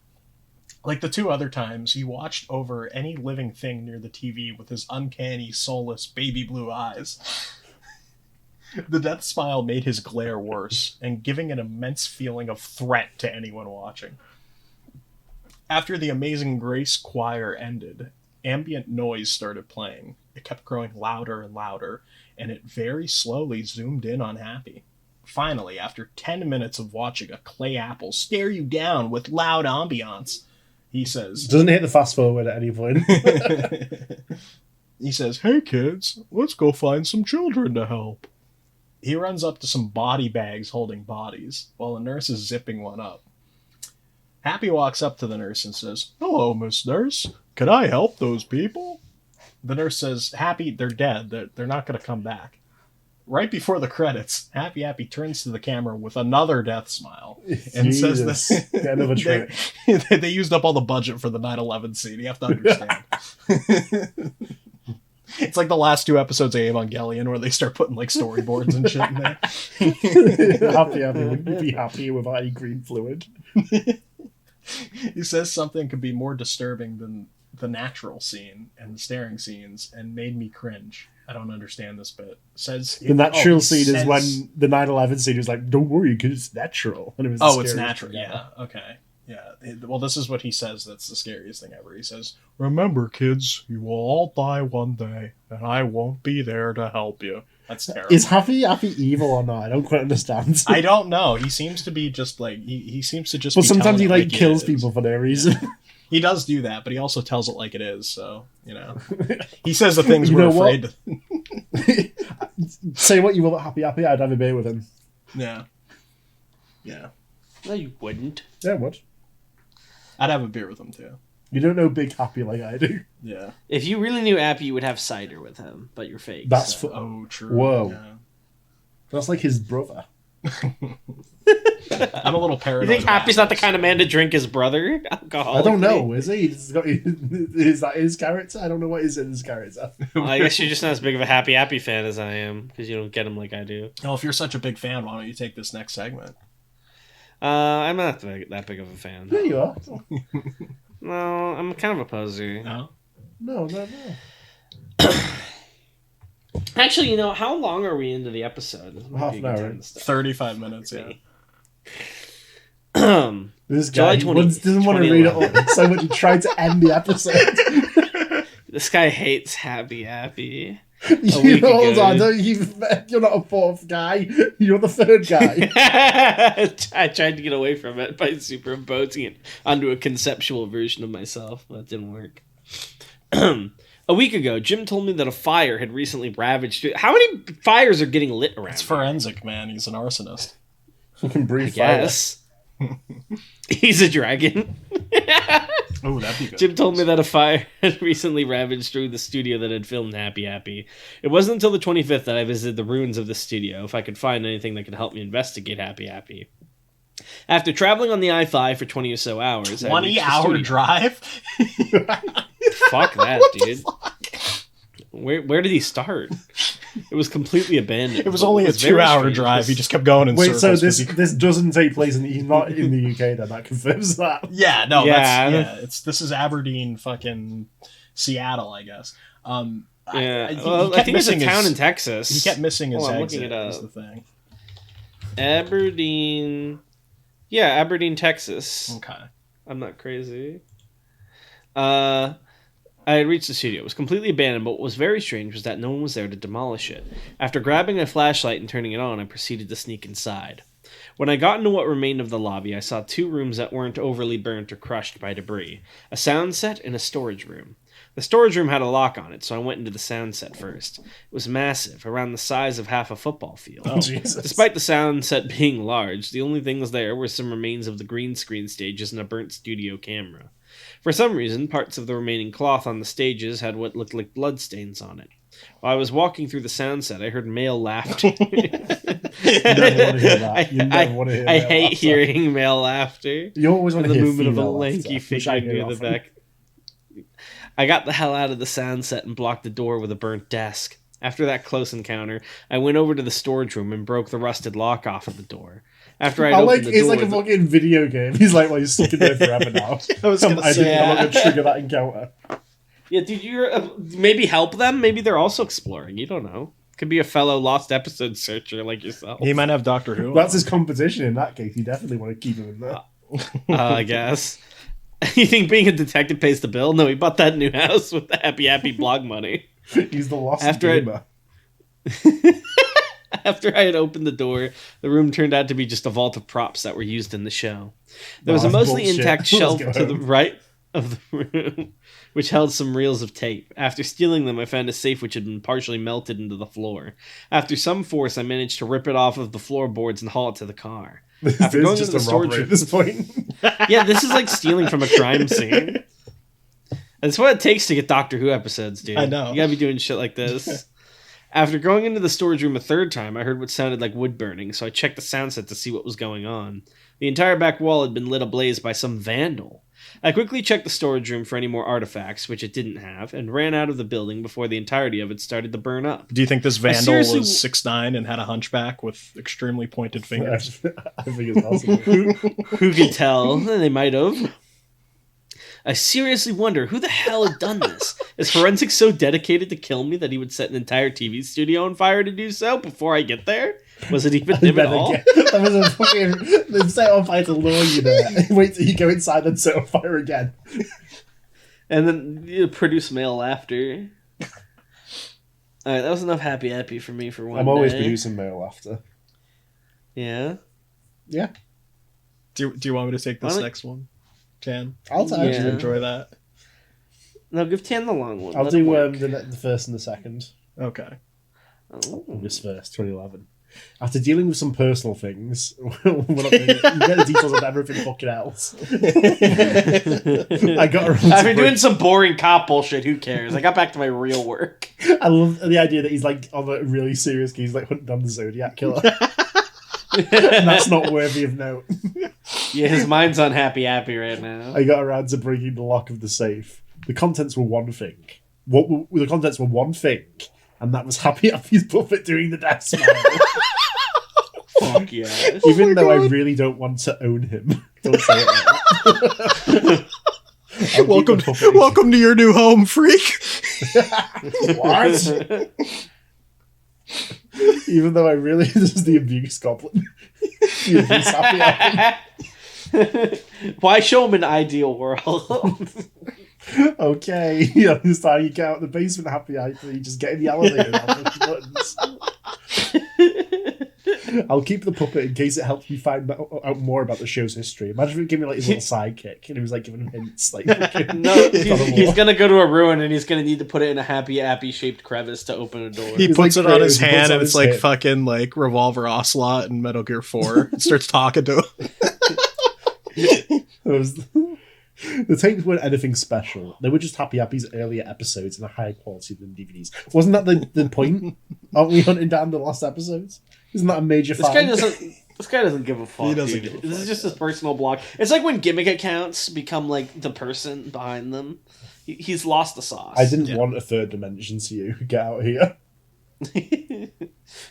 Like the two other times, he watched over any living thing near the TV with his uncanny, soulless, baby blue eyes. The death smile made his glare worse, and giving an immense feeling of threat to anyone watching. After the Amazing Grace choir ended, ambient noise started playing. It kept growing louder and louder, and it very slowly zoomed in on Happy. Finally, after 10 minutes of watching a clay apple stare you down with loud ambiance, he says... Doesn't hit the fast forward at any point. He says, "Hey kids, let's go find some children to help." He runs up to some body bags holding bodies, while a nurse is zipping one up. Happy walks up to the nurse and says, "Hello, Miss Nurse. Can I help those people?" The nurse says, "Happy, they're dead. They're not going to come back." Right before the credits, Happy turns to the camera with another death smile and says that they used up all the budget for the 9/11 scene. You have to understand. It's like the last 2 episodes of Evangelion where they start putting like storyboards and shit in there. Happy wouldn't be happy without any green fluid. He says something could be more disturbing than the natural scene and the staring scenes and made me cringe. I don't understand this bit. The natural scene is when the 9/11 scene is like, "Don't worry, because it's natural." And it was it's natural. Yeah. Okay. Yeah. Well, this is what he says. That's the scariest thing ever. He says, "Remember, kids, you will all die one day, and I won't be there to help you." That's terrible. Is Happy evil or not? I don't quite understand. I don't know. He seems to be just like he seems to just. Well, be sometimes he like kills people for no reason. He does do that, but he also tells it like it is. So he says the things we're afraid to. Say what you will at Happy Happy, I'd have a beer with him. Yeah. No, you wouldn't. Yeah, I would. I'd have a beer with him too. You don't know Big Happy like I do. Yeah. If you really knew Appy, you would have cider with him, but you're fake. That's Oh, true. Whoa. Yeah. That's like his brother. I'm a little paranoid. You think Happy's not the kind of man to drink his brother alcohol? I don't know. Is he? Is that his character? I don't know what is in his character. Well, I guess you're just not as big of a Happy fan as I am, because you don't get him like I do. Well, if you're such a big fan, why don't you take this next segment? I'm not that big of a fan. There you are. No, I'm kind of a poser. No. Actually, how long are we into the episode? This might Half be a an good hour. time to start. 35 minutes, yeah. This guy doesn't want to read it all so much. He tried to end the episode. This guy hates Happy. Hold on, you're not a fourth guy. You're the third guy. I tried to get away from it by superimposing it onto a conceptual version of myself. That didn't work. A week ago, Jim told me that a fire had recently ravaged... How many fires are getting lit around? It's Forenzik, man. He's an arsonist. He can breathe fire. Yes. He's a dragon. Oh, that'd be good. Jim told me that a fire had recently ravaged through the studio that had filmed Happy. It wasn't until the 25th that I visited the ruins of the studio, if I could find anything that could help me investigate Happy. After traveling on the I-5 for 20 or so hours... 20-hour drive? Fuck that, dude. Where did he start? It was completely abandoned. It was only a 2-hour drive. He just kept going in circles. Wait, so this doesn't take place he's not in the UK then, that confirms that. Yeah, no, this is Aberdeen, fucking Seattle, I guess. I think it's a town in Texas. He kept missing his exit. Looking it up. Is the thing. Aberdeen. Yeah, Aberdeen, Texas. Okay. I'm not crazy. I had reached the studio. It was completely abandoned, but what was very strange was that no one was there to demolish it. After grabbing a flashlight and turning it on, I proceeded to sneak inside. When I got into what remained of the lobby, I saw 2 rooms that weren't overly burnt or crushed by debris. A sound set and a storage room. The storage room had a lock on it, so I went into the sound set first. It was massive, around the size of half a football field. Oh, Jesus. Despite the sound set being large, the only things there were some remains of the green screen stages and a burnt studio camera. For some reason, parts of the remaining cloth on the stages had what looked like bloodstains on it. While I was walking through the sound set, I heard male laughter. You never want to hear that. I hate hearing male laughter. You always want to hear the movement of a female lanky laughter, figure near the back. I got the hell out of the sound set and blocked the door with a burnt desk. After that close encounter, I went over to the storage room and broke the rusted lock off of the door. After I opened the door, it's like a fucking video game. He's like, well, you're stuck in there forever now. I'm not going to trigger that encounter. Yeah, dude, you're maybe help them. Maybe they're also exploring. You don't know. Could be a fellow lost episode searcher like yourself. He might have Doctor Who. That's his competition in that case. You definitely want to keep him in there. I guess. You think being a detective pays the bill? No, he bought that new house with the happy blog money. He's the lost gamer. After I had opened the door, the room turned out to be just a vault of props that were used in the show. There was a mostly intact shelf to the right of the room, which held some reels of tape. After stealing them, I found a safe which had been partially melted into the floor. After some force, I managed to rip it off of the floorboards and haul it to the car. After going into the storage room, at this point. Yeah, this is like stealing from a crime scene. That's what it takes to get Doctor Who episodes, dude. I know. You gotta be doing shit like this. After going into the storage room a third time, I heard what sounded like wood burning, so I checked the sound set to see what was going on. The entire back wall had been lit ablaze by some vandal. I quickly checked the storage room for any more artifacts, which it didn't have, and ran out of the building before the entirety of it started to burn up. Do you think this vandal was 6'9" and had a hunchback with extremely pointed fingers? I think it's possible. Who can tell? They might have. I seriously wonder who the hell had done this. Is Forenzik so dedicated to kill me that he would set an entire TV studio on fire to do so before I get there? Was it even him at all? That was a fucking... They set on fire to lure you there. Wait till you go inside and set on fire again. And then you produce male laughter. Alright, that was enough happy for me for one day. I'm always producing male laughter. Yeah? Yeah. Do you want me to take this next one? Tan? I'll take Did you enjoy that? No, give Tan the long one. I'll do the first and the second. Okay. August 1st, 2011. After dealing with some personal things, we're not gonna you get the details of everything fucking else. I got around I've been doing some boring cop bullshit. Who cares? I got back to my real work. I love the idea that he's like on a really serious case, like hunting down the Zodiac killer. And that's not worthy of note. Yeah, his mind's on happy right now. I got around to breaking the lock of the safe. The contents were one thing. The contents were one thing, and that was Happy's puppet doing the death smile. Fuck yes. Even though I really don't want to own him. Don't say it. Welcome to your new home, freak. What? Even though I really this is the abuse goblin. The abuse Happy. Why show him an ideal world? Okay, this time you get out of the basement Happy, you just get in the elevator and I'll push the buttons. I'll keep the puppet in case it helps me find out more about the show's history. Imagine if he gave me like his little sidekick and he was like giving him hints. Like, no, he's gonna go to a ruin and he's gonna need to put it in a happy shaped crevice to open a door. He puts it on his hand and it's like fucking like Revolver Ocelot in Metal Gear 4. It starts talking to him. The tapes weren't anything special. They were just Happy's earlier episodes in a higher quality than DVDs. Wasn't that the point? Aren't we hunting down the lost episodes? Isn't that a major find? This guy doesn't give a fuck. He doesn't give a fuck. This is just his personal blog. It's like when gimmick accounts become like the person behind them. He's lost the sauce. I didn't want a third dimension to you. Get out of here.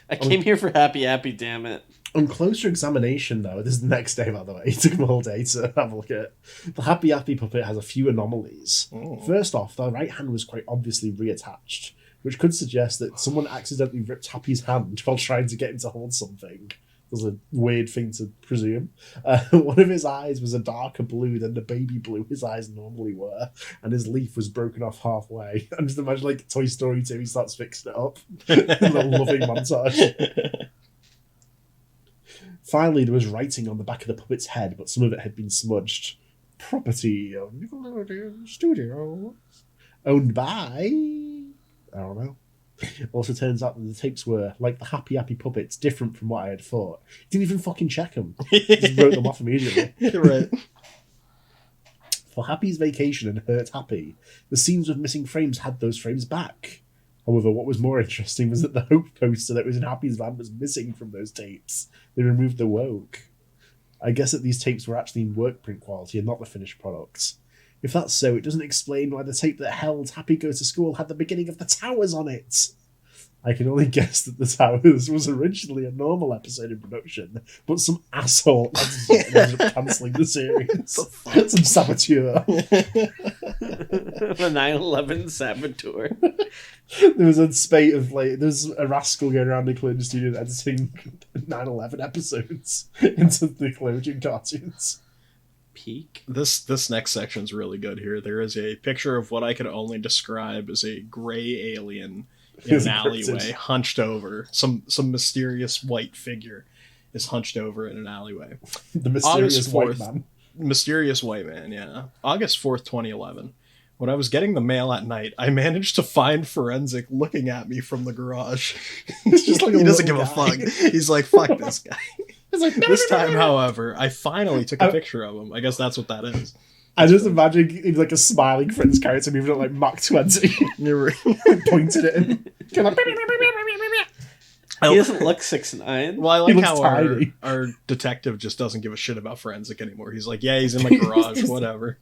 I came here for happy, damn it. On closer examination, though, this is the next day, by the way. It took me a whole day to have a look at it. The Happy puppet has a few anomalies. Oh. First off, the right hand was quite obviously reattached, which could suggest that someone accidentally ripped Happy's hand while trying to get him to hold something. That's a weird thing to presume. One of his eyes was a darker blue than the baby blue his eyes normally were, and his leaf was broken off halfway. And just imagine, like, Toy Story 2, he starts fixing it up. A little loving montage. Finally, there was writing on the back of the puppet's head, but some of it had been smudged. Property of Nickelodeon Studios. Owned by... I don't know. It also turns out that the tapes were, like the Happy puppets, different from what I had thought. Didn't even fucking check them. Just wrote them off immediately. Right. For Happy's vacation and Hurt Happy, the scenes with missing frames had those frames back. However, what was more interesting was that the Hope poster that was in Happy's van was missing from those tapes. They removed the woke. I guess that these tapes were actually in work print quality and not the finished products. If that's so, it doesn't explain why the tape that held Happy Goes to School had the beginning of the Towers on it. I can only guess that the Towers was originally a normal episode in production, but some asshole ended up cancelling the series. Some saboteur. The 9/11 saboteur. There was a spate of there's a rascal going around Nickelodeon Studios editing 9/11 episodes into Nickelodeon cartoons. Peak. This next section's really good here. There is a picture of what I could only describe as a gray alien in an alleyway, hunched over. Some mysterious white figure is hunched over in an alleyway. The mysterious white man. Mysterious white man, yeah. August 4th, 2011. When I was getting the mail at night, I managed to find Forenzik looking at me from the garage. It's just like he doesn't give a fuck. He's like, fuck this guy. Like, this time, however, I finally took a picture of him. I guess that's what that is. I just imagine he's like a smiling Friends character moving at like Mach 20. Pointed at him. He doesn't look 6'9". Well, I like how our detective just doesn't give a shit about Forenzik anymore. He's like, yeah, he's in my garage, whatever.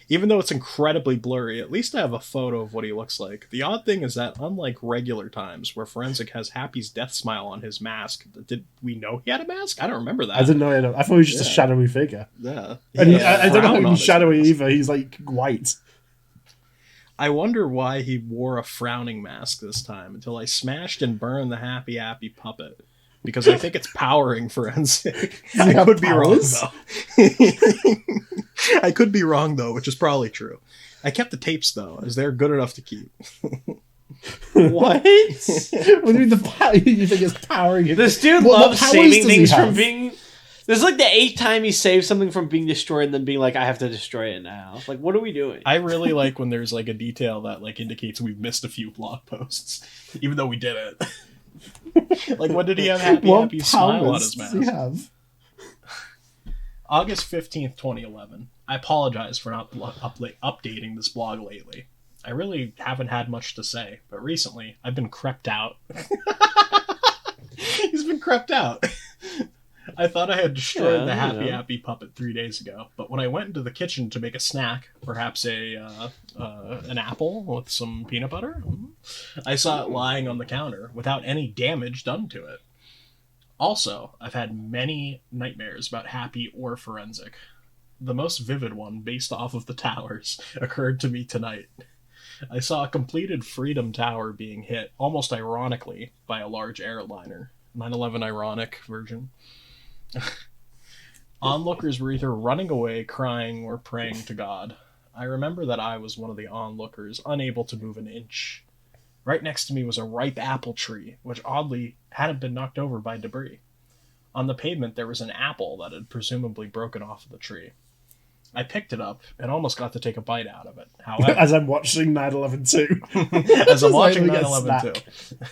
Even though it's incredibly blurry, at least I have a photo of what he looks like. The odd thing is that, unlike regular times, where Forenzik has Happy's death smile on his mask, did we know he had a mask? I don't remember that. I didn't know. I thought he was just a shadowy figure. Yeah. And I don't know if he's shadowy either. He's like white. I wonder why he wore a frowning mask this time, until I smashed and burned the Happy puppet. Because I think it's powering Forenzik. I could be wrong, though. I could be wrong, though, which is probably true. I kept the tapes, though, as they're good enough to keep. What? What do you mean you think it's powering him? This dude loves saving things from being... This is like the 8th time he saved something from being destroyed and then being like, I have to destroy it now. Like, what are we doing? I really like when there's like a detail that like indicates we've missed a few blog posts, even though we did it. Like, what did he have? Happy smile on his mask. August 15th, 2011. I apologize for not updating this blog lately. I really haven't had much to say, but recently I've been crept out. He's been crept out. I thought I had destroyed the Happy puppet 3 days ago, but when I went into the kitchen to make a snack, perhaps an apple with some peanut butter, I saw it lying on the counter without any damage done to it. Also, I've had many nightmares about Happy or Forenzik. The most vivid one, based off of the towers, occurred to me tonight. I saw a completed Freedom Tower being hit, almost ironically, by a large airliner. 9/11 ironic version. Onlookers were either running away, crying, or praying to God. I remember that I was one of the onlookers, unable to move an inch. Right next to me was a ripe apple tree, which oddly hadn't been knocked over by debris. On the pavement there was an apple that had presumably broken off of the tree. I picked it up and almost got to take a bite out of it. However, as I'm watching 9/11 too. As I'm watching 9/11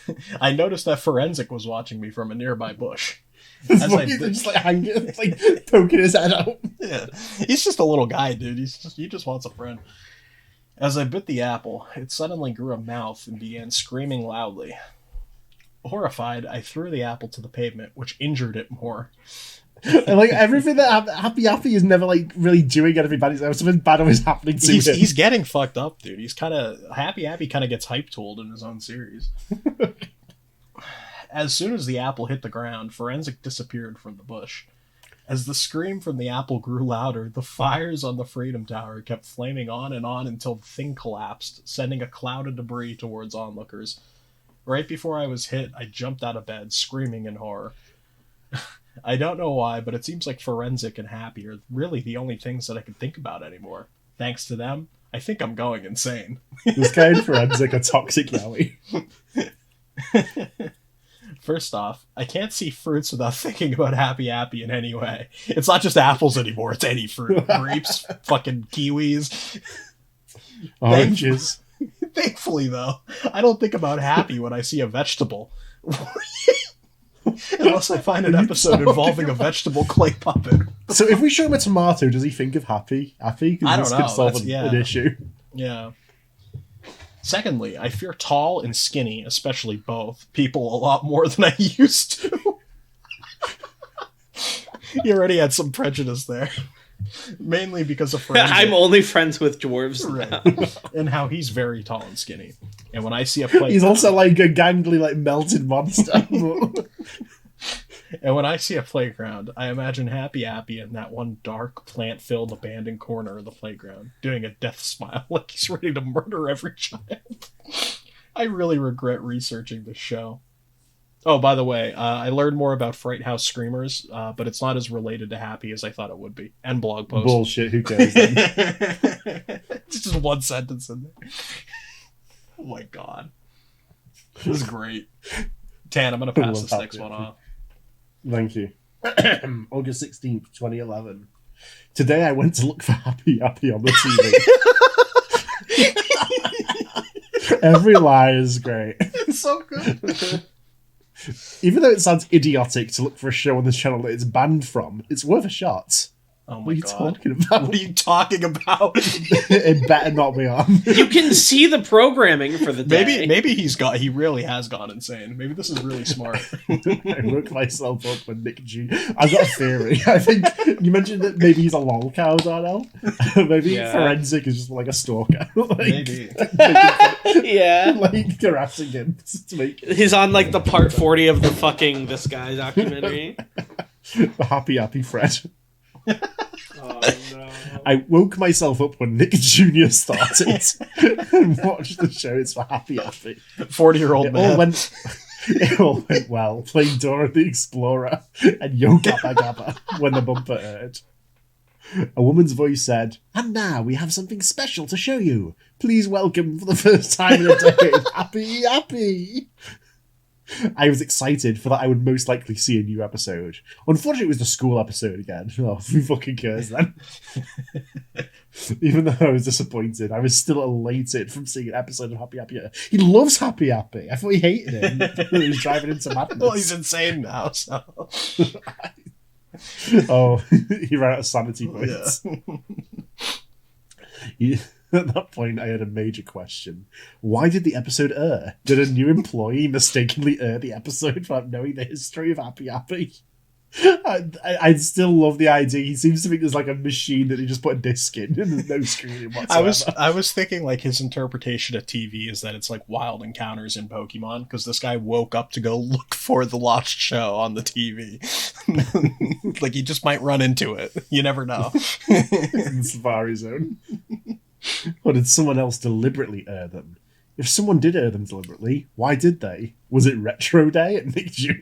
too. I noticed that Forenzik was watching me from a nearby bush. Just like hanging, like poking his head out. Yeah. He's just a little guy, dude. He just wants a friend. As I bit the apple, it suddenly grew a mouth and began screaming loudly. Horrified, I threw the apple to the pavement, which injured it more. And like everything that Happy is never like really doing anything bad. Something bad always happening to him. He's getting fucked up, dude. He's kind of Happy kind of gets hype tooled in his own series. As soon as the apple hit the ground, Forenzik disappeared from the bush. As the scream from the apple grew louder, the fires on the Freedom Tower kept flaming on until the thing collapsed, sending a cloud of debris towards onlookers. Right before I was hit, I jumped out of bed, screaming in horror. I don't know why, but it seems like Forenzik and Happy are really the only things that I can think about anymore. Thanks to them, I think I'm going insane. This guy and Forenzik are toxic Yowie. First off, I can't see fruits without thinking about Happy in any way. It's not just apples anymore, it's any fruit. Grapes, fucking kiwis. Oranges. Thankfully, though, I don't think about Happy when I see a vegetable. Unless I find an episode involving a vegetable clay puppet. So if we show him a tomato, does he think of Happy? I don't know. This could solve an issue. Yeah. Secondly, I fear tall and skinny, especially both, people a lot more than I used to. You already had some prejudice there. Mainly because of Forenzik. I'm only friends with dwarves. Right. And how he's very tall and skinny. And when I see a playground... He's also like a gangly, like melted monster. And when I see a playground, I imagine Happy in that one dark, plant-filled, abandoned corner of the playground, doing a death smile like he's ready to murder every child. I really regret researching this show. Oh, by the way, I learned more about Fright House Screamers, but it's not as related to Happy as I thought it would be. And blog posts. Bullshit, who cares then? It's just one sentence in there. Oh my god. This is great. Tan, I'm going to pass this next one off. Thank you. August 16th, 2011. Today I went to look for Happy on the TV. Every lie is great. It's so good. Even though it sounds idiotic to look for a show on this channel that it's banned from, it's worth a shot. Oh my what are you god. talking about? What are you talking about? It better not be on. You can see the programming for the day. Maybe he really has gone insane. Maybe this is really smart. I woke myself up when Nick Jr. I've got a theory. I think you mentioned that maybe he's a lolcow, Darnell. Maybe Forenzik is just like a stalker. Maybe. Yeah. Like harassing him to make He's on like the part 40 of the fucking This Guy documentary. the Happy Fred. Oh, no. I woke myself up when Nick Jr. started and watched the show. It's for Happy. 40-year-old man. It all went well. Playing Dora the Explorer and Yo Gabba Gabba when the bumper aired. A woman's voice said, "And now we have something special to show you. Please welcome for the first time in a decade, Happy." I was excited for that I would most likely see a new episode. Unfortunately, it was the school episode again. Oh, who fucking cares then? Even though I was disappointed, I was still elated from seeing an episode of Happy Happy. He loves Happy Happy. I thought he hated him. He was driving into madness. Well, he's insane now, so... Oh, he ran out of sanity points. Yeah. At that point, I had a major question. Why did the episode air? Did a new employee mistakenly air the episode without knowing the history of Happy Happy? I still love the idea. He seems to think there's like a machine that he just put a disc in and there's no screen whatsoever. I was thinking like his interpretation of TV is that it's like Wild Encounters in Pokemon, because this guy woke up to go look for the lost show on the TV. Like he just might run into it. You never know. It's in the Safari Zone. Or did someone else deliberately air them? If someone did air them deliberately, why did they? Was it Retro Day at Nick Jr.?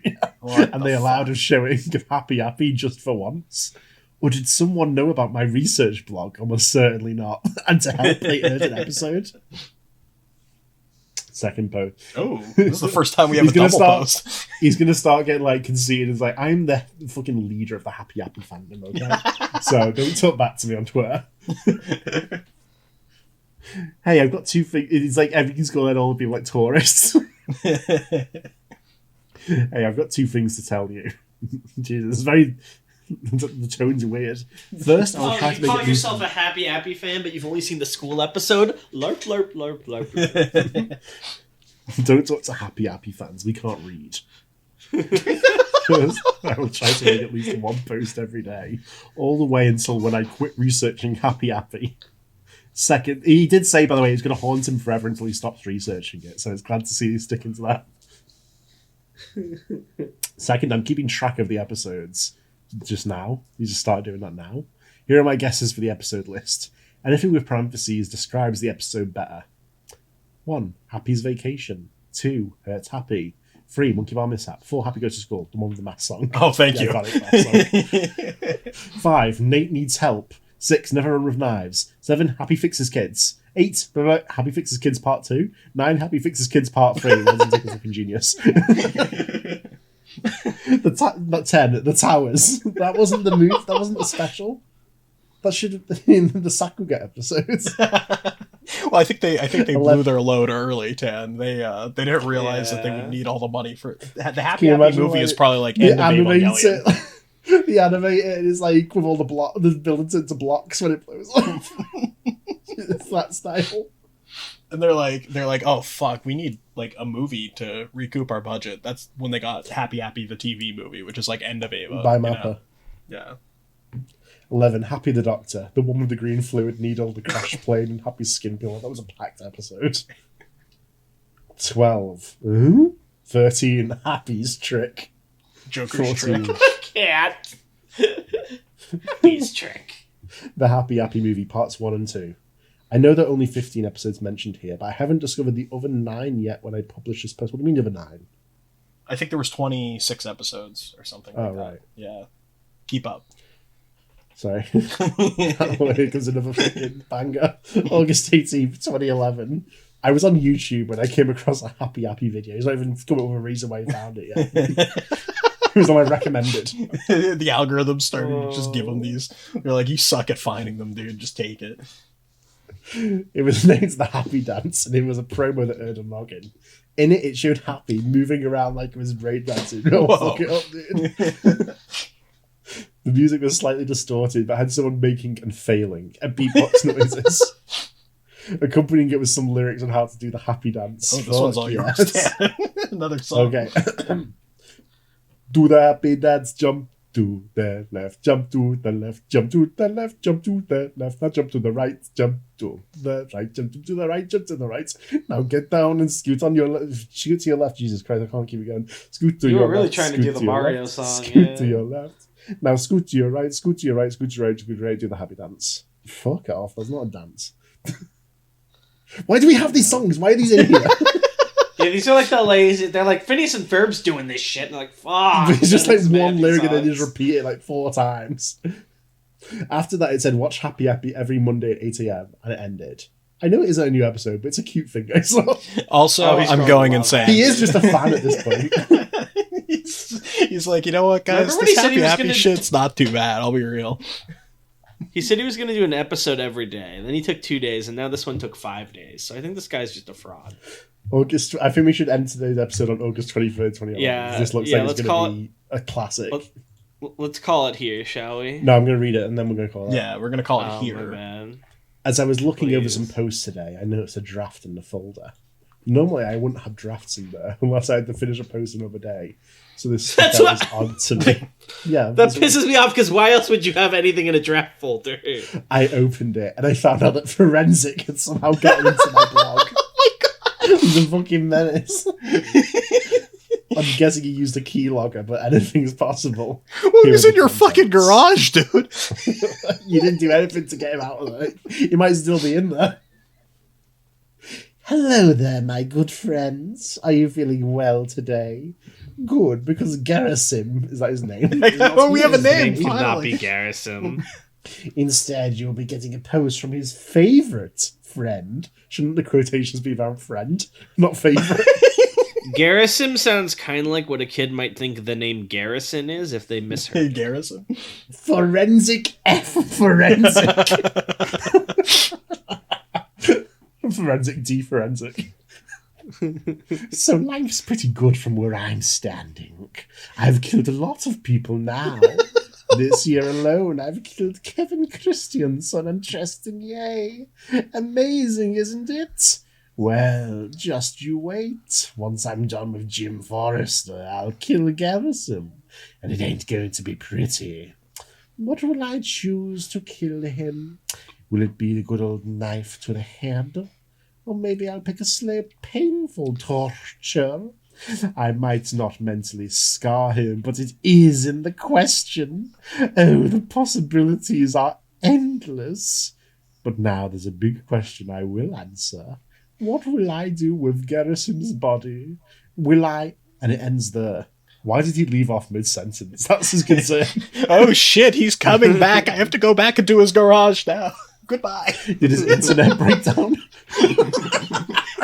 And they allowed a showing of Happy Happy just for once? Or did someone know about my research blog? Almost certainly not. And to help, they aired an episode? Second post. Oh, this is the first time we have a double post. He's going to start getting like conceited. It's like, I'm the fucking leader of the Happy Happy fandom, okay? So don't talk back to me on Twitter. Hey, I've got two things. It's like everything's going on all the people like tourists. Hey, I've got two things to tell you. Jesus, it's very... The tone's weird. First, I'll try to make call yourself a Happy Happy fan, but you've only seen the school episode. Larp, larp, larp, larp. Don't talk to Happy Happy fans. We can't read. First, I will try to make at least one post every day, all the way until when I quit researching Happy Happy. Second, he did say, by the way, it's going to haunt him forever until he stops researching it, so it's glad to see you sticking to that. Second, I'm keeping track of the episodes just now. You just started doing that now. Here are my guesses for the episode list. Anything with parentheses describes the episode better. 1. Happy's Vacation. 2. Hurt's Happy. 3. Monkey Bar Mishap. 4. Happy Goes to School. The one with the math song. Oh, thank you. I got it, math song. 5. Nate Needs Help. 6. Never Run With Knives. 7. Happy Fixes Kids. 8. Happy Fixes Kids Part 2. 9. Happy Fixes Kids Part 3. One's a fucking genius. Not 10. The Towers. That wasn't the move. That wasn't the special. That should have been in the Sakuga episodes. Well, I think they blew their load early, Tan. They didn't realize that they would need all the money for the Happy Happy movie is probably like the End of Evangelion. The animator is like with all the buildings into blocks when it blows up. It's that style. And they're like, oh fuck, we need like a movie to recoup our budget. That's when they got Happy Happy the TV movie, which is like End of Eva by Mappa. Yeah. 11. Happy the Doctor, the one with the green fluid needle, the crash plane, and Happy's skin pillow. That was a packed episode. 12. 13. Happy's Trick. Joker's 14. Trick. Cat. Happy's Trick. The Happy Happy movie parts 1 and 2. I know there are only 15 episodes mentioned here, but I haven't discovered the other 9 yet when I publish this post. What do you mean the other 9? I think there was 26 episodes or something like that. Right. Yeah. Keep up. Sorry. Here comes another fucking banger. August 18th, 2011. I was on YouTube when I came across a Happy Happy video. He's not even come up with a reason why he found it yet. It was on my recommended. The algorithm started to just give them these. They're like, you suck at finding them, dude. Just take it. It was named The Happy Dance, and it was a promo that aired on Noggin. In it, it showed Happy moving around like it was breakdancing. Oh, fuck it up, dude. The music was slightly distorted, but had someone making and failing a beatbox noises. Accompanying it with some lyrics on how to do the Happy Dance. Oh, this one's all yours. Another song. Okay. Do the Happy Dance, jump to the left, jump to the left, jump to the left, jump to the left, now jump to the right, jump to the right, jump to the right, jump to the right. Now get down and scoot on your left, scoot to your left. Jesus Christ, I can't keep it going. Scoot to your left. You were really trying to do the Mario left, song. Scoot to your left. Now scoot to your right, scoot to your right, scoot to your right, scoot to your right, do the Happy Dance. Fuck it off, that's not a dance. Why do we have these songs? Why are these in here? Yeah, these are like the lazy. They're like Phineas and Ferb's doing this shit. And they're like, fuck. It's just like one lyric and then just repeat it like 4 times. After that, it said, watch Happy Happy every Monday at 8 a.m. and it ended. I know it isn't a new episode, but it's a cute thing I saw. Also, I'm going insane. He is just a fan at this point. He's like, you know what, guys? Remember This he said he was happy gonna- shit's not too bad. I'll be real. He said he was going to do an episode every day. And then he took 2 days, and now this one took 5 days. So I think this guy's just a fraud. I think we should end today's episode on August 23rd, 2011. Yeah, This looks yeah, like it's let's going call to be a classic. Let's call it here, shall we? No, I'm going to read it and then we're going to call it. Yeah, we're going to call it Oh, here. my bad. As I was looking over Please. some posts today, I noticed a draft in the folder. Normally, I wouldn't have drafts in there unless I had to finish a post another day. So this That's was what- odd to me. Yeah, That pisses me off because why else would you have anything in a draft folder? I opened it and I found out that Forenzik had somehow gotten into my blog. Oh my god! He's a fucking menace. I'm guessing he used a keylogger, but anything's possible. Well, Here he's are in the your fucking contents. garage, dude. You didn't do anything to get him out of it. He might still be in there. Hello there, my good friends. Are you feeling well today? Good, because Gerasim, is that his name? Oh, we have a His name. Could not Finally. be Garrison. Instead, you'll be getting a post from his favourite friend. Shouldn't the quotations be about friend, not favourite? Garrison sounds kind of like what a kid might think the name Garrison is if they Hey, misheard. Garrison. Forenzik F. Forenzik. Forenzik D. Forenzik. So life's pretty good from where I'm standing. I've killed a lot of people now. This year alone, I've killed Kevin Christiansen and Tristan Yeh. Amazing, isn't it? Well, just you wait. Once I'm done with Jim Forrester, I'll kill Garrison. And it ain't going to be pretty. What will I choose to kill him? Will it be the good old knife to the head? Or maybe I'll pick a slow, painful torture. I might not mentally scar him, but it is in the question. Oh, the possibilities are endless. But now there's a big question I will answer. What will I do with Garrison's body? Will I... And it ends there. Why did he leave off mid-sentence? That's his concern. Oh shit, he's coming back. I have to go back into his garage now. Goodbye. Did his internet break down?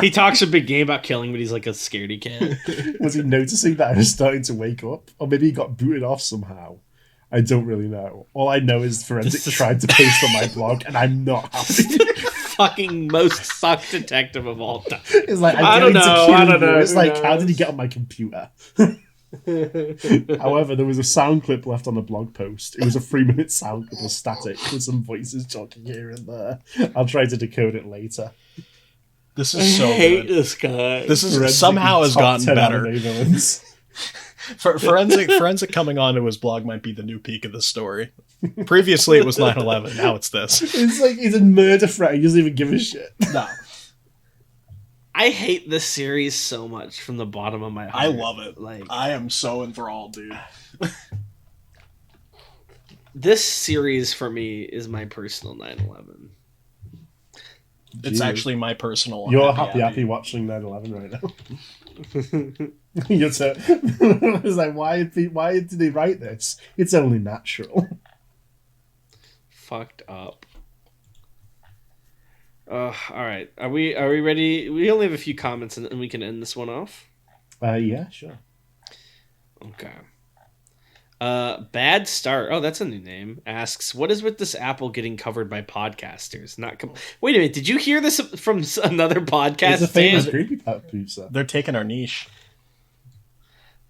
He talks a big game about killing, but he's like a scaredy cat. Was he noticing that I was starting to wake up? Or maybe he got booted off somehow. I don't really know. All I know is Forenzik tried to post on my blog, and I'm not happy. Fucking most sucked detective of all time. It's like, I don't know. It's Who like, how knows? did he get on my computer? However, there was a sound clip left on the blog post. It was a 3-minute sound clip of static with some voices talking here and there. I'll try to decode it later. This is so good. this guy. This is Forenzik somehow has top gotten 10 better. anime villains. Forenzik coming onto his blog might be the new peak of this story. Previously, it was 9/11. Now it's this. It's like he's a murder threat. He doesn't even give a shit. No, I hate this series so much from the bottom of my heart. I love it. Like I am so enthralled, dude. this series for me is my personal 9/11. It's Jeez. actually my personal. You're happy watching 9/11 right now. You're so, it's like, why did they write this? It's only natural. Fucked up. All right. Are we ready? We only have a few comments and we can end this one off. Yeah, sure. Okay. Bad Start. Oh, that's a new name. Asks, what is with this Apple getting covered by podcasters? Wait a minute. Did you hear this from another podcast? It's a famous Dan? creepypasta. They're taking our niche.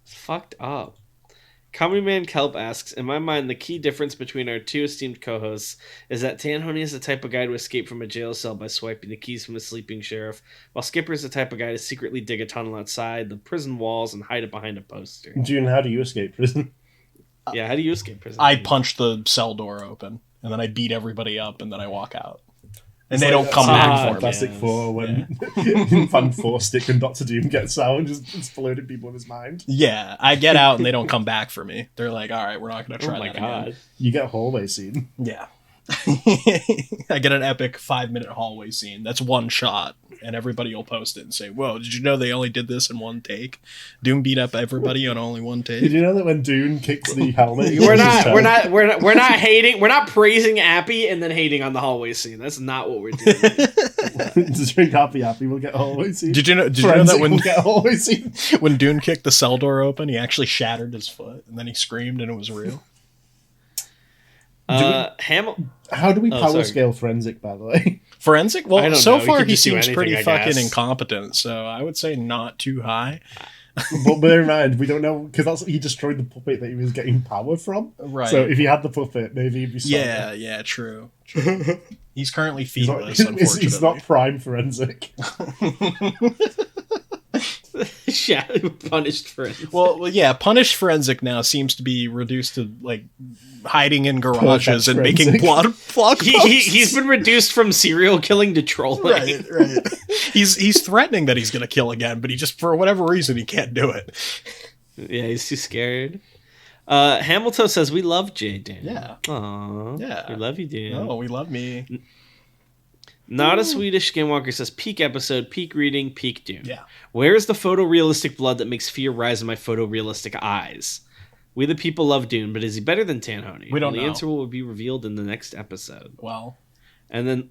It's fucked up. Comedy Man Kelp asks, in my mind, the key difference between our two esteemed co-hosts is that Tanhoney is the type of guy to escape from a jail cell by swiping the keys from a sleeping sheriff, while Skipper is the type of guy to secretly dig a tunnel outside the prison walls and hide it behind a poster. June, how do you escape prison? Yeah, how do you escape prison? I punch the cell door open, and then I beat everybody up, and then I walk out. And It's they like don't come that back scene in for me. Fantastic Yes. Four when Fan Four Stick and Doctor Doom gets out and just exploding people in his mind. Yeah, I get out, and they don't come back for me. They're like, all right, we're not going to Oh try my that god. again. You get a hallway scene. Yeah. I get an epic 5-minute hallway scene. That's one shot, and everybody will post it and say, "Whoa, did you know they only did this in one take? Dune beat up everybody on only one take." Did you know that when Dune kicks the helmet, We're not hating. We're not praising Appy and then hating on the hallway scene. That's not what we're doing. to drink Happy we'll get a hallway scene. Did you know that we'll get a hallway scene? When Dune kicked the cell door open, he actually shattered his foot, and then he screamed, and it was real. How do we power scale Forenzik, by the way? Forenzik? Well, so far he seems anything, pretty fucking incompetent, so I would say not too high. But bear in mind, we don't know, because he destroyed the puppet that he was getting power from. Right. So if he had the puppet, maybe he'd be stronger. Yeah, true. He's currently feedless, unfortunately. He's not prime Forenzik. Yeah, punished Forenzik. Well, yeah, punished Forenzik now seems to be reduced to like hiding in garages and making blog posts. He's been reduced from serial killing to trolling. Right. He's threatening that he's going to kill again, but he just, for whatever reason, he can't do it. Yeah, he's too scared. Hamilton says, "We love Jaden." Yeah. Aww. Yeah. We love you, dude. Oh, we love me. Not a Swedish Skinwalker says, "Peak episode, peak reading, peak Dune." Yeah. Where is the photorealistic blood that makes fear rise in my photorealistic eyes? We the people love Dune, but is he better than Tanhoney? We don't know. The answer will be revealed in the next episode. Well. And then,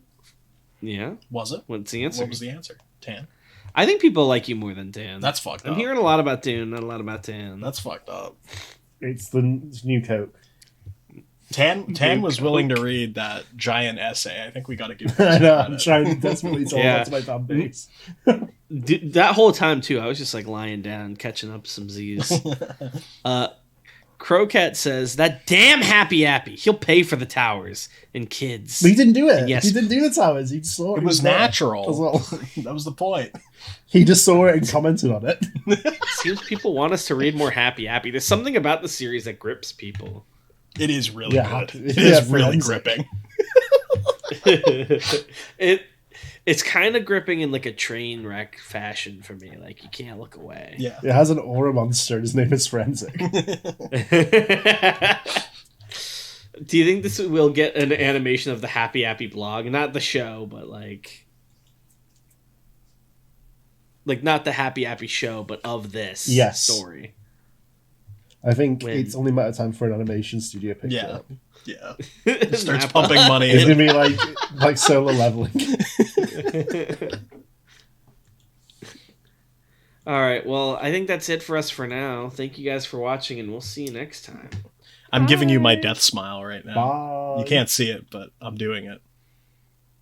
yeah. Was it? What's the answer? What was the answer? Tan. I think people like you more than Tan. That's fucked up. I'm hearing a lot about Dune, not a lot about Tan. That's fucked up. It's the new Coke. Tan was willing to read that giant essay. I think we got to give him I know, I'm trying desperately to hold on to my fan base. That whole time, too, I was just like lying down, catching up some Z's. Crowcat says, "That damn Happy Appy. He'll pay for the towers and kids." But he didn't do it. And yes, he didn't do the towers. He just saw it. It was natural. As well. That was the point. He just saw it and commented on it. Seems people want us to read more Happy Appy. There's something about the series that grips people. It is really good. It Yeah, is really gripping. It's kind of gripping in like a train wreck fashion for me. Like, you can't look away. Yeah. It has an aura monster. His name is Forenzik. Do you think this will get an animation of the Happy Appy blog? Not the show, but like not the Happy Appy show, but of this story. I think it's only a matter of time for an animation studio pick it up. Yeah. Starts pumping money. It's going to be like Solo Leveling. All right, well, I think that's it for us for now. Thank you guys for watching, and we'll see you next time. I'm giving you my death smile right now. Bye. You can't see it, but I'm doing it.